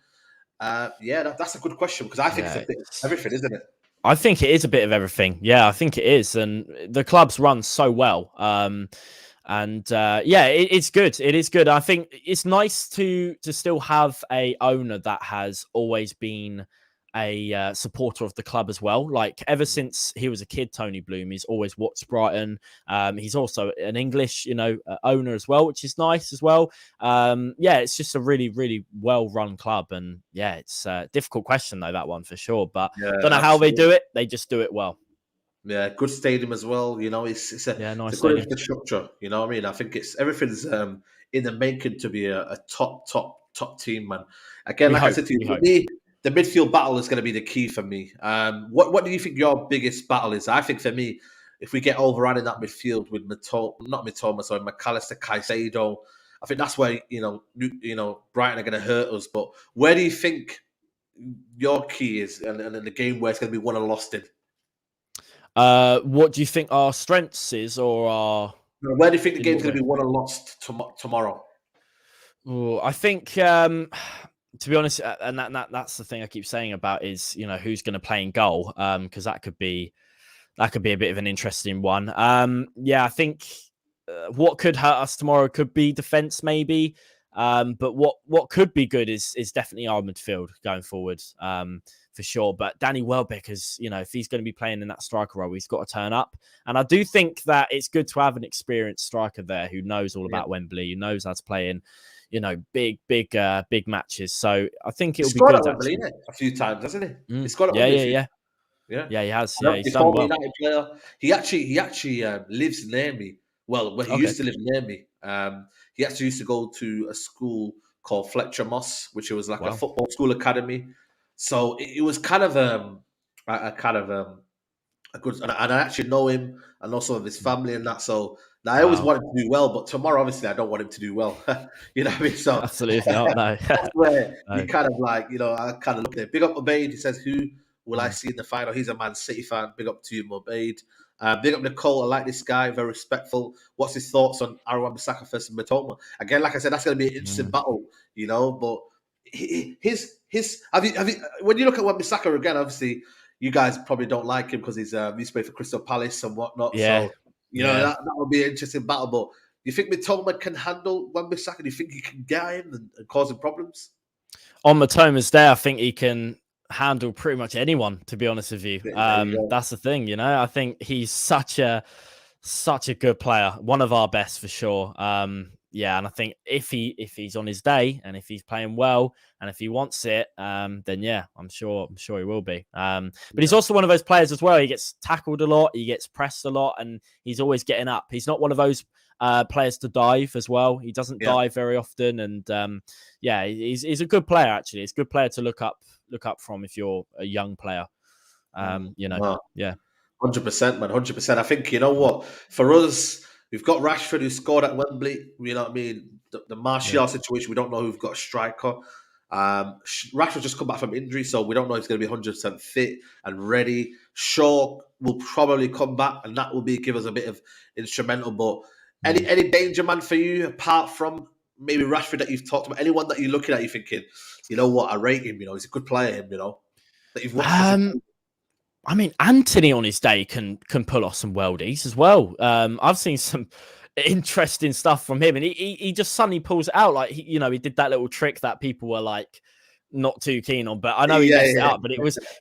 That's a good question because I think it's a bit of everything, isn't it? I think it is a bit of everything. Yeah, I think it is. And the club's run so well. It's good. It is good. I think it's nice to still have a owner that has always been a supporter of the club as well. Like ever since he was a kid, Tony Bloom, he's always watched Brighton. He's also an English, owner as well, which is nice as well. It's just a really, really well-run club. And yeah, it's a difficult question though, that one for sure. But don't know how they do it. They just do it well. Yeah, good stadium as well. It's a nice good infrastructure. You know what I mean? I think everything's in the making to be a top team, man. Again, I said to you, the midfield battle is going to be the key for me. What do you think your biggest battle is? I think for me, if we get overrun in that midfield with McAllister, Caicedo, I think that's where Brighton are going to hurt us. But where do you think your key is, and in the game where it's going to be won or lost in? What do you think our strengths is, or our? Where do you think the In game's what going to way? be won or lost tomorrow? Oh, I think to be honest, and that's the thing I keep saying about is, who's going to play in goal, because that could be a bit of an interesting one. I think what could hurt us tomorrow could be defense, maybe. But what could be good is definitely our midfield going forward, for sure. But Danny Welbeck is, if he's going to be playing in that striker role, he's got to turn up. And I do think that it's good to have an experienced striker there who knows all about Wembley, who knows how to play in, big matches. So I think He's it'll be scored at good Wembley, actually. innit? A few times, hasn't he? Mm. He's scored at Yeah, Wembley a yeah, few yeah, times. Yeah. yeah. He has. I know Yeah, he's he's done former well. United player. He actually lives near me. Well, where he Okay. used to live near me. He actually used to go to a school called Fletcher Moss, which was like a Wow. football school academy. So it was kind of a kind of a good, and I actually know him and know some of his family and that. So now I always Wow. want him to do well, but tomorrow, obviously, I don't want him to do well. You know what I mean? So Absolutely not. No. that's where you No. kind of like, I kind of look there. Big up Obaid. He says, "Who will I Mm. see in the final?" He's a Man City fan. Big up to you, Obaid. Big up Nicole. I like this guy. Very respectful. What's his thoughts on Aaron Bissaka versus Matoma? Again, like I said, that's going to be an interesting Mm. battle. But his have you when you look at Bissaka again, obviously you guys probably don't like him because he's played for Crystal Palace and whatnot. Yeah. So Yeah. that would be an interesting battle. But do you think Matoma can handle Wan-Bissaka? Do you think he can get him and cause him problems? On Matoma's day, I think he can handle pretty much anyone, to be honest with you. There you go. That's the thing, I think he's such a good player, one of our best for sure. And I think if he's on his day and if he's playing well and if he wants it, then yeah, I'm sure he will be. But he's also one of those players as well. He gets tackled a lot, he gets pressed a lot, and he's always getting up. He's not one of those players to dive as well. He doesn't dive very often, and he's a good player actually. He's a good player to look up from if you're a young player. Wow. Yeah. 100%, man, 100%. I think, you know what, for us, we've got Rashford who scored at Wembley. You know what I mean? The Martial situation, we don't know who we've got a striker. Rashford just come back from injury, so we don't know if he's going to be 100% fit and ready. Shaw will probably come back, and that will give us a bit of instrumental. But any danger man for you, apart from maybe Rashford that you've talked about? Anyone that you're looking at, you're thinking, you know what, I rate him, he's a good player, that you've watched. I mean, Anthony on his day can pull off some worldies as well. I've seen some interesting stuff from him, and he just suddenly pulls it out. Like he did that little trick that people were like not too keen on, but I know he messed it up. But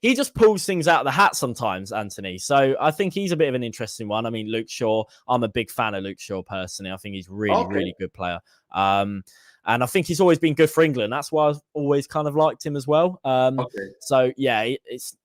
he just pulls things out of the hat sometimes, Anthony. So I think he's a bit of an interesting one. I mean, Luke Shaw, I'm a big fan of Luke Shaw personally. I think he's really good player. And I think he's always been good for England. That's why I've always kind of liked him as well. So yeah, it's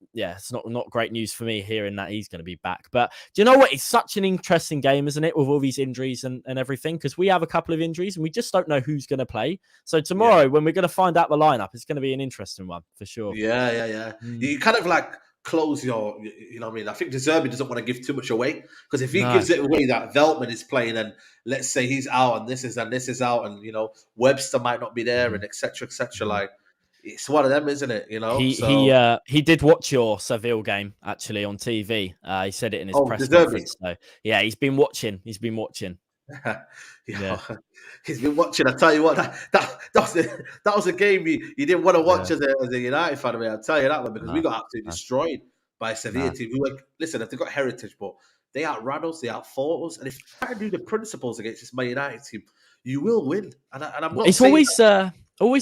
not great news for me hearing that he's going to be back. But do you know what? It's such an interesting game, isn't it, with all these injuries and everything? Because we have a couple of injuries and we just don't know who's going to play. So tomorrow, when we're going to find out the lineup, it's going to be an interesting one for sure. Yeah. You kind of like close your, you know what I mean? I think Deserby doesn't want to give too much away, because if he gives it away that Veltman is playing and let's say he's out and this is out and Webster might not be there and etc. like it's one of them, isn't it? He did watch your Seville game actually on TV. He said it in his press conference. So yeah, he's been watching. He's been watching. I tell you what, that was a game you didn't want to watch as a United fan. I mean, I'll tell you that one, because we got absolutely destroyed by a Sevilla team. We were, listen, if they've got heritage, but they outran us, they outfought us, and if you try to do the principles against this Man United team, you will win. And I'm not. It's always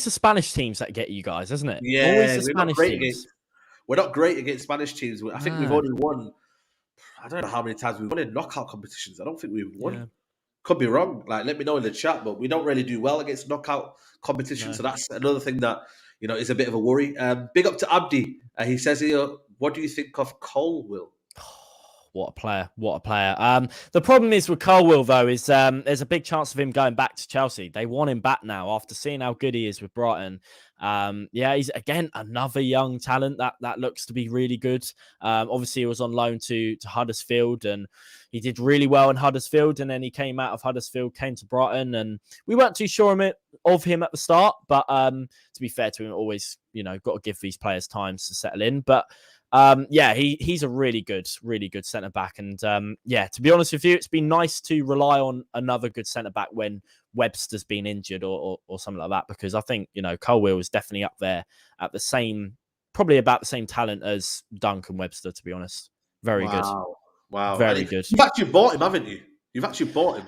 the Spanish teams that get you guys, isn't it? Yeah, always the Spanish teams. We're not great against Spanish teams. I think we've only won. I don't know how many times we've won in knockout competitions. I don't think we've won. Yeah. Could be wrong. Like, let me know in the chat. But we don't really do well against knockout competition, so that's another thing that is a bit of a worry. Big up to Abdi. He says here, what do you think of Colwill? What a player! The problem is with Colwill, though, is there's a big chance of him going back to Chelsea. They want him back now after seeing how good he is with Brighton. He's again another young talent that looks to be really good. Obviously, he was on loan to Huddersfield, and he did really well in Huddersfield. And then he came out of Huddersfield, came to Brighton, and we weren't too sure of him at the start. But to be fair to him, always got to give these players time to settle in. But Yeah, he's a really good centre back, and yeah, to be honest with you, it's been nice to rely on another good centre back when Webster's been injured or something like that, because I think Colwill is definitely up there at the same, probably about the same talent as Dunk and Webster. To be honest, very good, Wow. very And good. you've actually bought him, haven't you? You've actually bought him.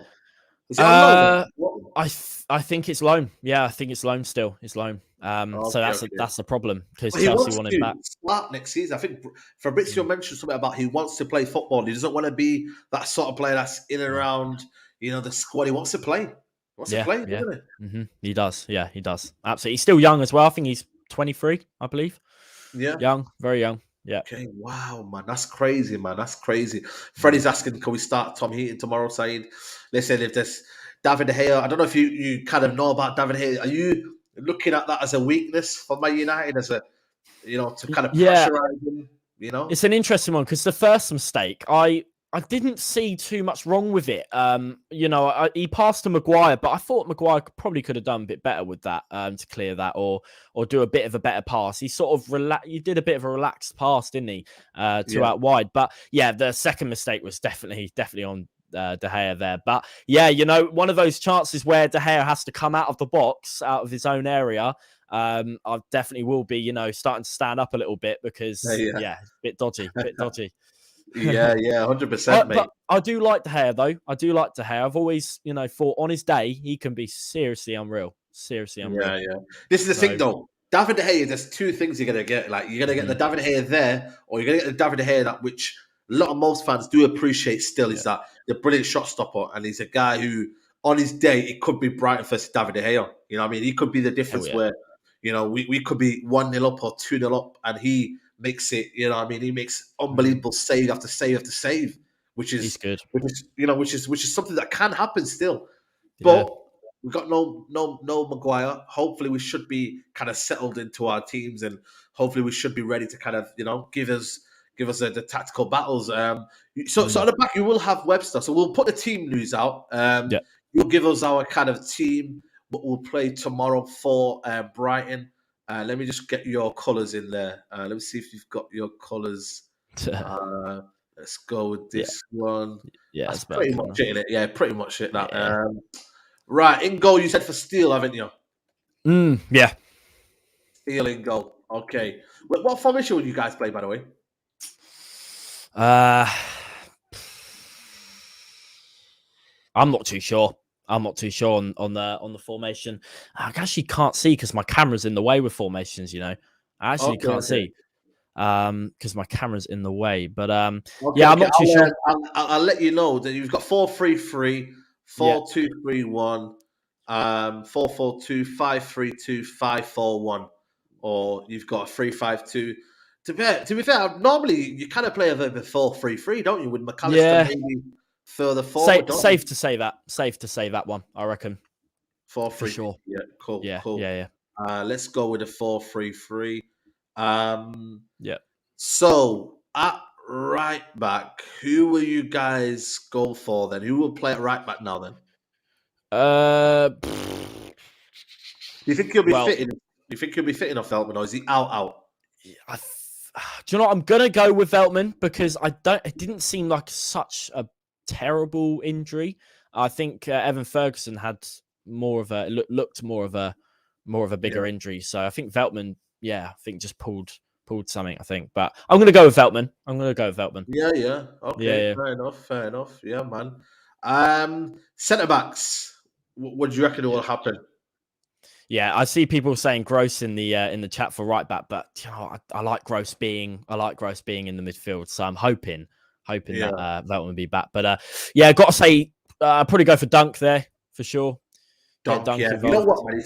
Is it on Uh, loan? I think it's loan. Yeah, I think it's loan still. It's loan. So Okay, okay. that's the problem, because Well, he Chelsea wants want him to back. start next season. I think Fabrizio mentioned something about he wants to play football. He doesn't want to be that sort of player that's in and around, the squad. He wants to play. He wants to Yeah, play, yeah. doesn't He does. Yeah, he does. Absolutely. He's still young as well. I think he's 23, I believe. he? Yeah. Young, very young. Yeah. Okay. Wow, man. That's crazy, man. That's crazy. Freddie's asking, can we start Tom Heaton tomorrow, Saeed? Listen, if there's David De Gea, I don't know if you kind of know about David De Gea. Are you looking at that as a weakness for Man United, as a to kind of Yeah, pressurize him? it's an interesting one, because the first mistake, I didn't see too much wrong with it. He passed to Maguire, but I thought Maguire probably could have done a bit better with that, to clear that, or do a bit of a better pass. He sort of he did a bit of a relaxed pass, didn't he, to out wide. But yeah, the second mistake was definitely on De Gea there. But yeah, one of those chances where De Gea has to come out of the box, out of his own area. I definitely will be, starting to stand up a little bit, because Yeah. it's a bit dodgy, Yeah, 100%, mate. But I do like De Gea, though. I do like De Gea. I've always, thought on his day he can be seriously unreal. Seriously unreal. Yeah. This is the thing, though. David De Gea, there's two things you're gonna get. Like, you're gonna get the David De Gea there, or you're gonna get the David De Gea that which most fans do appreciate still, is that the brilliant shot stopper, and he's a guy who, on his day, it could be Brighton versus David De Gea. You know what I mean? He could be the difference where, we could be 1-0 up or 2-0 up, and he makes it, he makes unbelievable save after save after save, which is He's good. which is something that can happen still. Yeah. But we've got no Maguire. Hopefully we should be kind of settled into our teams, and hopefully we should be ready to kind of, give us the tactical battles. So on the back you will have Webster. So we'll put the team news out. You'll give us our kind of team, but we'll play tomorrow for Brighton. Let me just get your colours in there. Let me see if you've got your colours. Let's go with this one. Yeah, that's pretty much it, innit? Yeah, pretty much it. That. Yeah. Right, in goal, you said for Steele, haven't you? Yeah. Steele in goal. Okay. What formation would you guys play, by the way? I'm not too sure. On the formation. I actually can't see, because my camera's in the way with formations. I actually can't see, because my camera's in the way. But I'm not too sure. I'll let you know that you've got 4-3-3, 4-2-3-1, 4-4-2, 5-3-2, 5-4-1, or you've got a 3-5-2. To be fair, normally you kind of play a 4-3-3, don't you? With McAllister maybe further forward. Safe to say that one, I reckon. 4-3. For sure. Yeah, cool. Yeah, cool. Yeah. Let's go with a 4-3-3. Yeah. So at right back, who will you guys go for then? Who will play at right back now then? Do you think he'll be fitting? Do you think he'll be fitting off Veltman, or is he out? Do you know what? I'm gonna go with Veltman, because it didn't seem like such a terrible injury. I think Evan Ferguson had looked more of a bigger injury. So I think Veltman, I think just pulled something, I think. But I'm going to go with Veltman. Yeah. Okay, fair enough. Yeah, man. Centre backs. What do you reckon will happen? Yeah, I see people saying Gross in the chat for right back, but I like Gross being in the midfield. So I'm hoping that Veltman will be back. But I've got to say, probably go for Dunk there for sure. Dunk, yeah. You know what, man?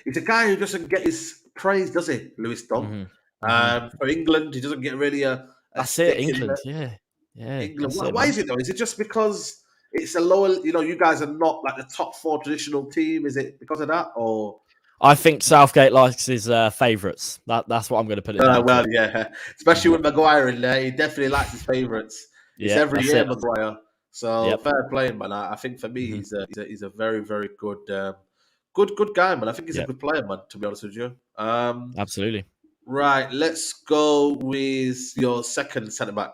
He's a guy who doesn't get his praise, does he, Lewis Dunk? For England, he doesn't get really a that's it, England, yeah. England. Why is it though? Is it just because it's a lower? You guys are not like the top 4 traditional team. Is it because of that, or? I think Southgate likes his favourites. That's what I'm going to put it down to. Yeah. Especially with Maguire in there, he definitely likes his favourites. It's every year, Maguire. So fair play, man. I think for me, he's a very, very good guy, man. I think he's a good player, man. To be honest with you, absolutely. Right, let's go with your second centre back.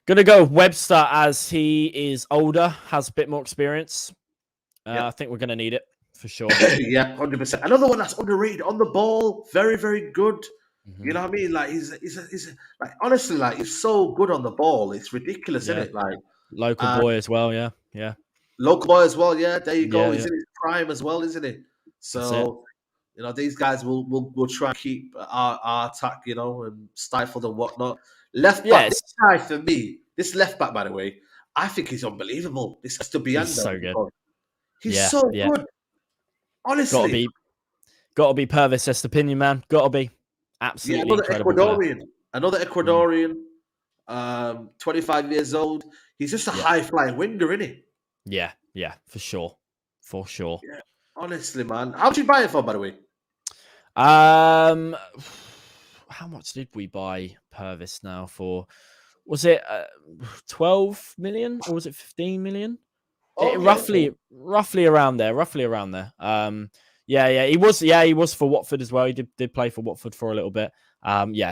Gonna go with Webster as he is older, has a bit more experience. I think we're gonna need it for sure. Yeah, 100%. Another one that's underrated on the ball, very, very good. You know what I mean? Like he's like honestly, like he's so good on the ball. It's ridiculous, isn't Yeah. it? Like Local boy as well. Yeah. local boy as well. Yeah, there you go. Yeah. He's in his prime as well, isn't he? That's it. So these guys will try and keep our attack, and stifled and whatnot. Left back, Yes. this guy for me, this left back, by the way, I think he's unbelievable. This has to be He's so good. He's so good. Honestly, gotta be Purvis Estepinian, man. Gotta be absolutely incredible. Another Ecuadorian, 25 years old. He's just a high flying winger, isn't he? Yeah, for sure. Yeah, honestly, man. How much you buy it for, by the way? How much did we buy Purvis now for? Was it 12 million or was it 15 million? Roughly around there. Yeah, he was for Watford as well. He did play for Watford for a little bit.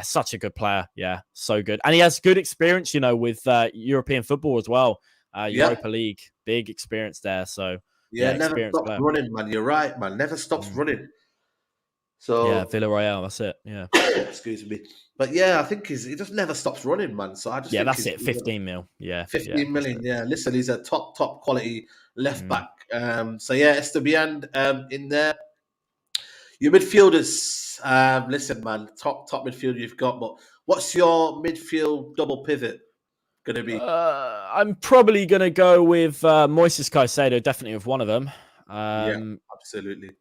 Such a good player. Yeah, so good. And he has good experience, with European football as well. Europa League, big experience there. So never stops running, man. You're right, man. Never stops running. So Villarreal, that's it. Yeah. Excuse me. But I think he just never stops running, man. So I just think that's it. 15 mil. Yeah. 15 million. Yeah. Listen, he's a top quality left back. Esteban in there. Your midfielders, listen, man, top midfield you've got, but what's your midfield double pivot going to be? I'm probably going to go with Moises Caicedo, definitely with one of them. Absolutely.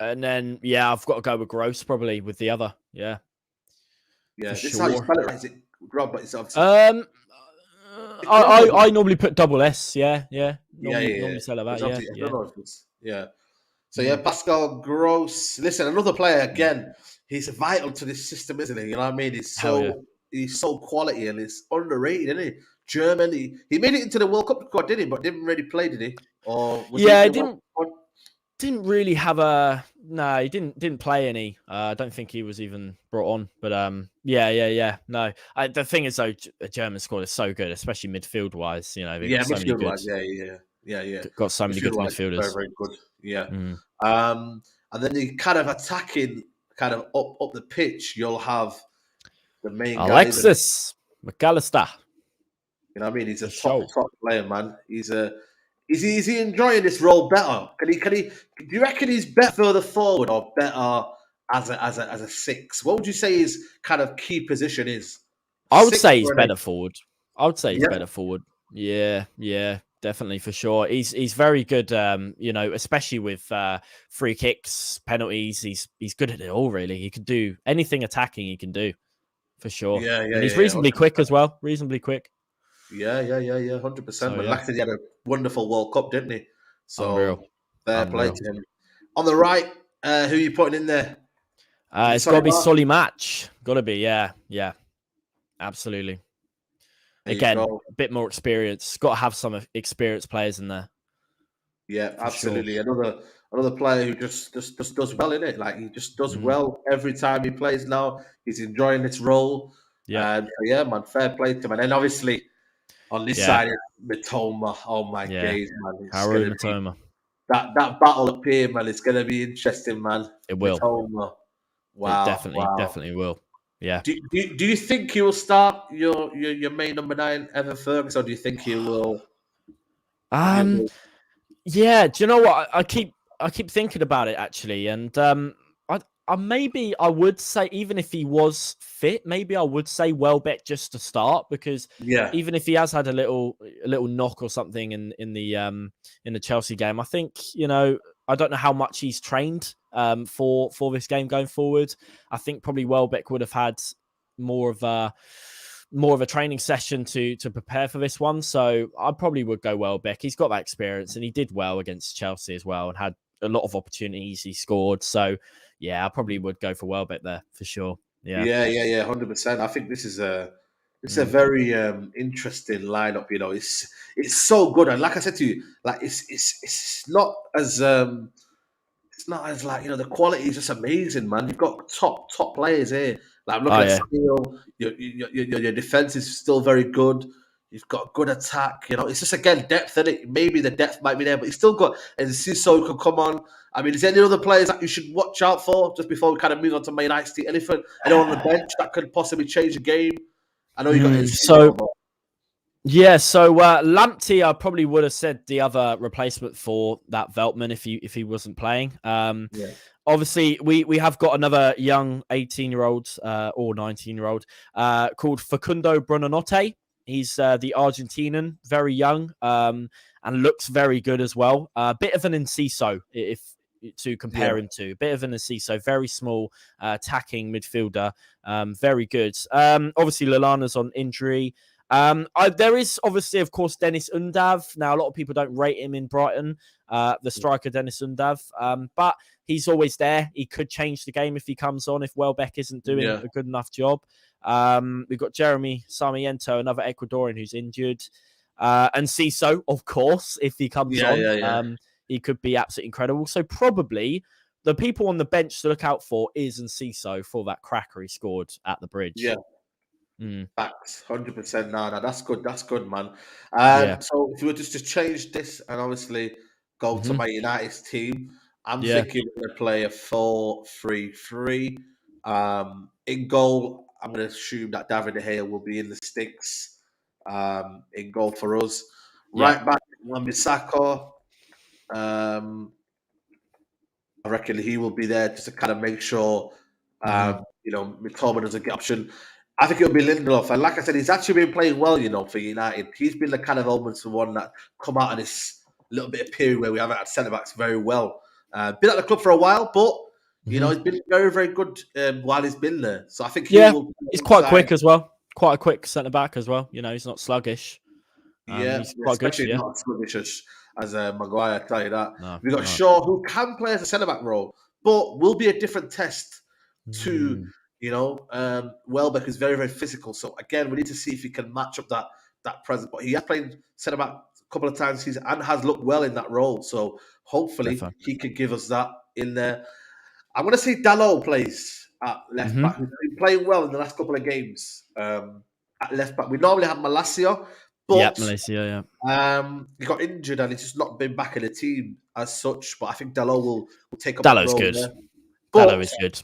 And then, I've got to go with Gross probably with the other. Yeah. Yeah, this is how you spell it, right? Is it Rob? But it's obviously... I normally put double S. Yeah. Normally say like that. Yeah. So Pascal Gross. Listen, another player again. He's vital to this system, isn't he? You know what I mean? He's so quality and it's underrated, isn't he? German. He made it into the World Cup squad, didn't he? But didn't really play, did he? Or was he didn't really have a he didn't play any. I don't think he was even brought on. But no. The thing is though, the German squad is so good, especially midfield wise. They've got so many good. Got so many good midfielders. Very, very good. Yeah. And then the kind of attacking, kind of up the pitch, you'll have the main Alexis McAllister. You know what I mean? He's a top player, man. Is he enjoying this role better? Can he? Do you reckon he's better further forward or better as a six? What would you say his kind of key position is? I would say he's better forward. Better forward. Yeah, definitely for sure. He's very good. Especially with free kicks, penalties. He's good at it all. Really, he can do anything attacking. He can do for sure. Yeah. And he's reasonably quick as well. Reasonably quick. Yeah, 100%. But like I said, he had a wonderful World Cup, didn't he? So fair play to him. On the right, who are you putting in there? It's got to be Solly Match. Got to be, yeah, absolutely. Again, a bit more experience. Got to have some experienced players in there. Yeah, absolutely. Sure. Another player who just does well in it. Like he just does well every time he plays. Now he's enjoying this role. Yeah, man. Fair play to him. And then obviously. On this side, Mitoma. Oh my days, man! Haru Mitoma. That battle up here, man. It's gonna be interesting, man. It will. Mitoma. Wow, it definitely will. Yeah. Do you think he will start your main number 9 Evan Ferguson, or do you think he will? Yeah. Do you know what? I keep thinking about it actually, and maybe I would say, even if he was fit, maybe I would say Welbeck just to start, because even if he has had a little knock or something in the Chelsea game, I think I don't know how much he's trained for this game going forward. I think probably Welbeck would have had more of a training session to prepare for this one. So I probably would go Welbeck. He's got that experience and he did well against Chelsea as well and had a lot of opportunities. He scored. So yeah, I probably would go for Welbeck there for sure. Yeah, 100%. I think this is a very interesting lineup. It's so good, and like I said to you, like it's not as it's not as like, the quality is just amazing, man. You've got top players here. Like I'm looking Oh at yeah. Steele, your defense is still very good. You've got good attack. It's just again depth in it. Maybe the depth might be there, but you still got and Siso could come on. I mean, is there any other players that you should watch out for just before we kind of move on to Man United's team? Anyone on the bench that could possibly change the game? I know you got So but yeah, so Lamptey, I probably would have said the other replacement for that Veltman if he wasn't playing. yeah, Obviously, we have got another young 18-year-old or 19-year-old called Facundo Buonanotte. He's the Argentinian, very young, and looks very good as well. A bit of an Enciso, if to compare him to. A bit of an Enciso, very small, attacking midfielder, very good. Obviously, Lallana's on injury. There is obviously, of course, Dennis Undav. Now, a lot of people don't rate him in Brighton, the striker Dennis Undav, but he's always there. He could change the game if he comes on, if Welbeck isn't doing a good enough job. We've got Jeremy Sarmiento, another Ecuadorian who's injured. And Ciso, of course, if he comes on, he could be absolutely incredible. So probably the people on the bench to look out for is Ciso for that cracker he scored at the bridge. Yeah. Facts, 100%. No, that's good. That's good, man. Yeah. So if you were just to change this and obviously go to my United's team, I'm thinking we're going to play a 4-3-3. In goal, I'm going to assume that David De Gea will be in the sticks. In goal for us, right back Wan-Bissaka. I reckon he will be there just to kind of make sure, Mitoma doesn't get option. I think it'll be Lindelof. And like I said, he's actually been playing well, for United. He's been the kind of almost the one that come out of this little bit of period where we haven't had centre-backs very well. Been at the club for a while, but, he's been very, very good while he's been there. So I think he's quite quick as well. Quite a quick centre-back as well. He's not sluggish. He's quite good. Especially not as sluggish as Maguire, I tell you that. No, we've got Shaw, who can play as a centre-back role, but will be a different test to... Welbeck is very, very physical. So again, we need to see if he can match up that presence. But he has played centre back a couple of times and has looked well in that role. So hopefully he can give us that in there. I'm going to see Dalot plays at left back. He's been playing well in the last couple of games at left back. We normally have Malacia, but he got injured and he's just not been back in the team as such. But I think Dalot will take up that role good. There. Dalot is good.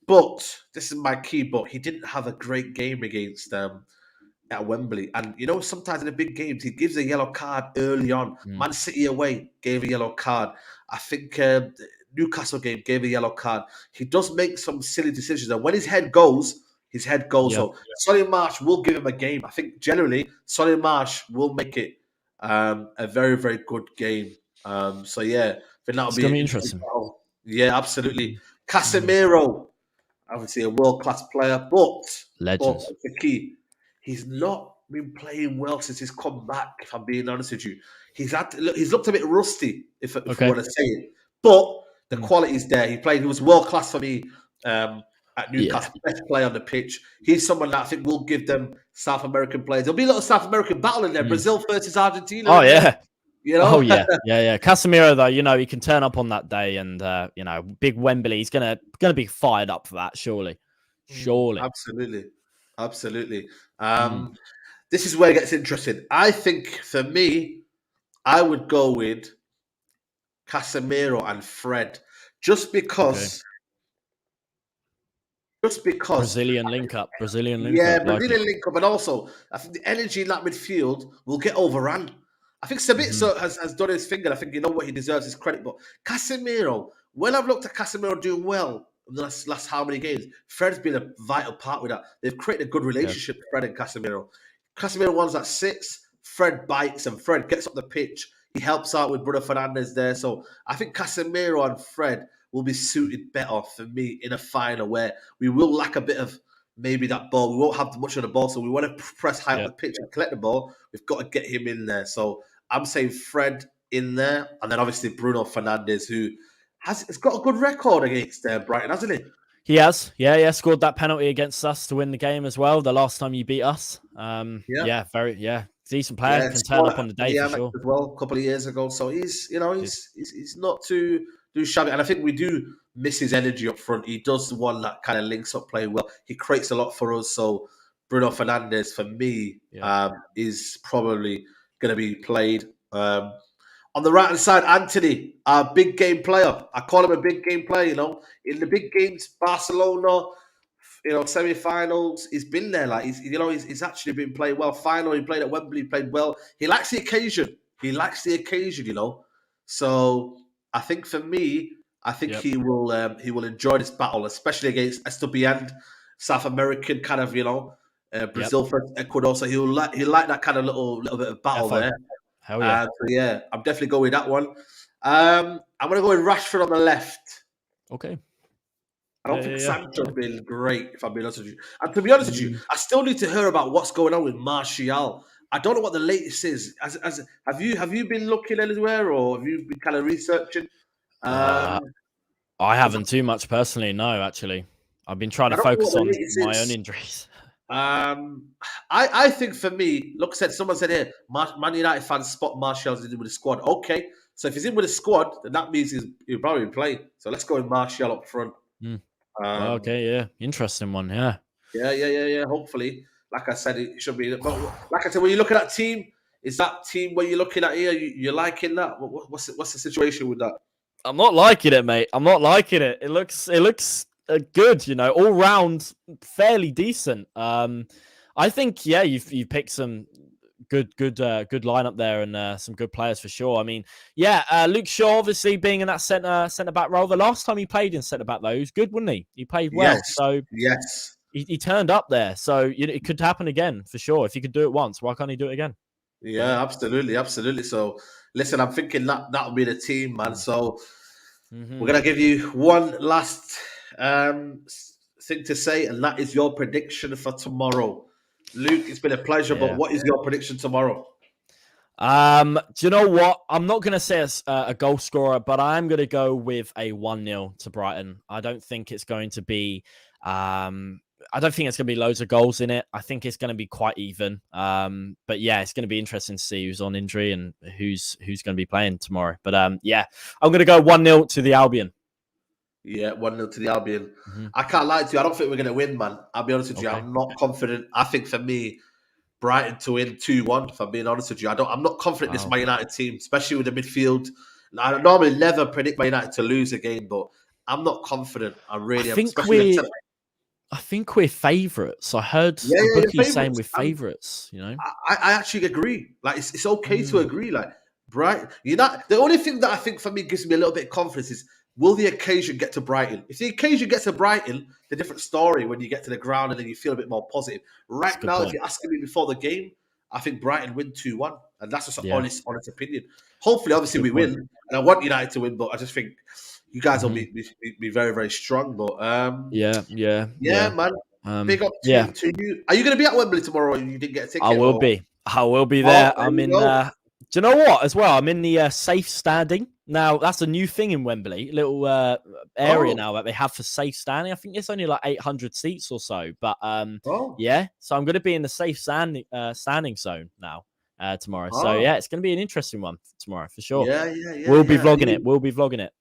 But this is my key. But he didn't have a great game against at Wembley. And sometimes in the big games he gives a yellow card early on. Man City away gave a yellow card. I think Newcastle game gave a yellow card. He does make some silly decisions, and when his head goes. So Solly Marsh will give him a game. I think generally Solly Marsh will make it a very, very good game. So yeah, I think that'll be interesting. Yeah, absolutely. Casemiro. Obviously, a world-class player, but the key, he's not been playing well since he's come back. If I'm being honest with you, he's looked a bit rusty, if you want to say it. But the quality's there. He was world-class for me at Newcastle, best player on the pitch. He's someone that I think will give them South American players. There'll be a little South American battle in there. Brazil versus Argentina. Oh yeah. Oh yeah. Casemiro, though, he can turn up on that day, and big Wembley. He's gonna be fired up for that, surely. Absolutely. This is where it gets interesting. I think for me, I would go with Casemiro and Fred, just because. Brazilian link up. Brazilian link up, and also I think the energy in that midfield will get overrun. I think Sabitzer has done his thing, and I think what he deserves his credit. But Casemiro, when I've looked at Casemiro doing well in the last how many games, Fred's been a vital part with that. They've created a good relationship, Fred and Casemiro. Casemiro one's at 6, Fred bites, and Fred gets up the pitch. He helps out with Bruno Fernandes there. So I think Casemiro and Fred will be suited better for me in a final where we will lack a bit of maybe that ball. We won't have much of the ball, so we want to press high up the pitch and collect the ball. We've got to get him in there. So I'm saying Fred in there, and then obviously Bruno Fernandes, who has got a good record against Brighton, hasn't he? He has. Yeah, scored that penalty against us to win the game as well, the last time you beat us. Decent player, can turn up on the day for sure. As well, a couple of years ago. So he's not too do shove it. And I think we do miss his energy up front. He does the one that kind of links up play well. He creates a lot for us. So Bruno Fernandes, for me, is probably going to be played. On the right-hand side, Anthony, our big game player. I call him a big game player, In the big games, Barcelona, semi-finals, he's been there. Like, he's actually been playing well. Final, he played at Wembley, played well. He likes the occasion. So I think for me, he will enjoy this battle, especially against SWN, South American kind of, Brazil for Ecuador. So he'll like that kind of little bit of battle there. Hell yeah. I'm definitely going with that one. I'm going to go with Rashford on the left. Okay. I don't think Sancho's been great, if I'm being honest with you. And to be honest with you, I still need to hear about what's going on with Martial. I don't know what the latest is. Have you been looking anywhere, or have you been kind of researching? I haven't too much personally, no, actually. I've been trying to focus on my own injuries. I think for me, someone said here, Man United fans spot Martial's in with the squad. Okay, so if he's in with the squad, then that means he'll probably play. So let's go with Martial up front. Interesting one, yeah. Yeah. Hopefully, like I said, it should be. But like I said, when you look at that team, is that team where you're looking at here? You're liking that? What's the situation with that? I'm not liking it, mate. I'm not liking it. It looks good, all round, fairly decent. I think you've picked some good lineup there and some good players for sure. I mean, Luke Shaw obviously being in that centre back role. The last time he played in centre back though, he was good, wasn't he? He played well, so he turned up there. So it could happen again for sure. If he could do it once, why can't he do it again? Yeah, absolutely. So listen, I'm thinking that'll be the team, man. So we're gonna give you one last thing to say, and that is your prediction for tomorrow. Luke, it's been a pleasure, but what is your prediction tomorrow? Do you know what? I'm not going to say a goal scorer, but I'm going to go with a 1-0 to Brighton. I don't think it's going to be loads of goals in it. I think it's going to be quite even. But it's going to be interesting to see who's on injury and who's going to be playing tomorrow. But I'm going to go 1-0 to the Albion. Yeah, 1-0 to the Albion. I can't lie to you. I don't think we're going to win, man. I'll be honest with you. I'm not confident. I think for me, Brighton to win 2-1, if I'm being honest with you. I'm not confident in this Man United team, especially with the midfield. I normally never predict Man United to lose a game, but I'm not confident. I think we're favourites. I heard a bookie saying we're favourites, I actually agree. Like, it's okay to agree. Like, Brighton, the only thing that I think for me gives me a little bit of confidence is, will the occasion get to Brighton? If the occasion gets to Brighton, the different story when you get to the ground and then you feel a bit more positive. Right now, if you're asking me before the game, I think Brighton win 2-1. And that's just an honest opinion. Hopefully, obviously, we win. And I want United to win, but I just think you guys will be very, very strong. But man. Big up to you. Are you going to be at Wembley tomorrow or you didn't get a ticket? I will be there. I'm in... do you know what, as well? I'm in the safe standing. Now, that's a new thing in Wembley, little area now that they have for safe standing. I think it's only like 800 seats or so. But, so I'm going to be in the safe standing zone now tomorrow. So, it's going to be an interesting one tomorrow for sure. We'll be vlogging it.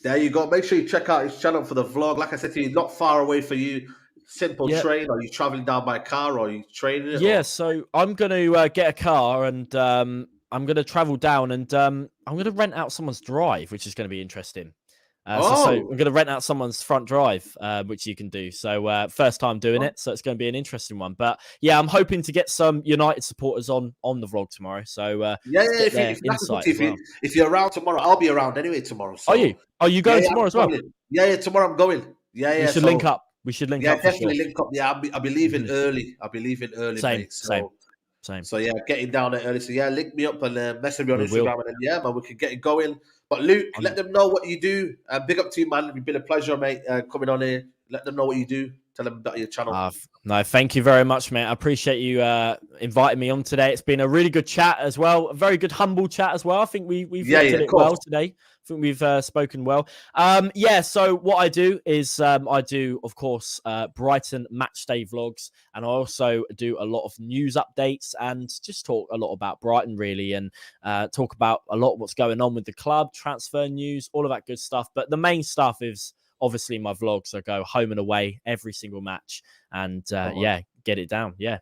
There you go. Make sure you check out his channel for the vlog. Like I said to you, not far away for you. Simple train. Are you traveling down by car or are you training it? So I'm going to get a car and... I'm going to travel down and I'm going to rent out someone's drive, which is going to be interesting. So I'm going to rent out someone's front drive, which you can do. So first time doing it, so it's going to be an interesting one. But I'm hoping to get some United supporters on the vlog tomorrow. So if you're around tomorrow, I'll be around anyway tomorrow. So. Are you? Are you going tomorrow as well? Tomorrow I'm going. We should link up. We should link up. Definitely link up. Yeah, I'll be leaving early. Same. So getting down there early. So link me up and message me on Instagram, and then man, we can get it going. But Luke, let them know what you do. Big up to you, man. It's been a pleasure, mate, coming on here. Let them know what you do. Tell them about your channel. No, thank you very much, mate. I appreciate you inviting me on today. It's been a really good chat as well. A very good, humble chat as well. I think we've looked at it well today. think we've spoken well. Yeah, so what I do is I do, of course, Brighton match day vlogs, and I also do a lot of news updates and just talk a lot about Brighton, really, and talk about a lot of what's going on with the club, transfer news, all of that good stuff. But the main stuff is obviously my vlogs. I go home and away every single match, and yeah, get it down. Yeah.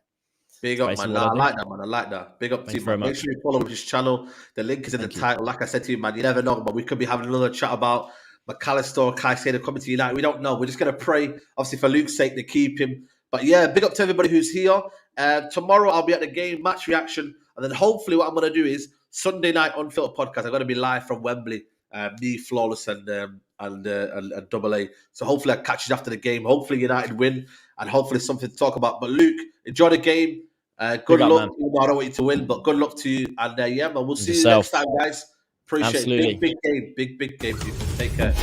Big up, man. Nah, I like that, man. I like that. Big up to you, man. Make sure you follow his channel. The link is in the title. Like I said to you, man, you never know, but we could be having another chat about McAllister or Caicedo coming to United. We don't know. We're just going to pray, obviously, for Luke's sake, to keep him. But yeah, big up to everybody who's here. Tomorrow, I'll be at the game, match reaction. And then hopefully what I'm going to do is Sunday night Unfiltered podcast. I'm going to be live from Wembley. Me, Flawless, and Double A. So hopefully I'll catch you after the game. Hopefully United win, and hopefully something to talk about. But Luke, enjoy the game. Good luck. I don't want you to win, but good luck to you. And yeah, man, we'll see you next time, guys. Appreciate it. Big game. Big game. Take care.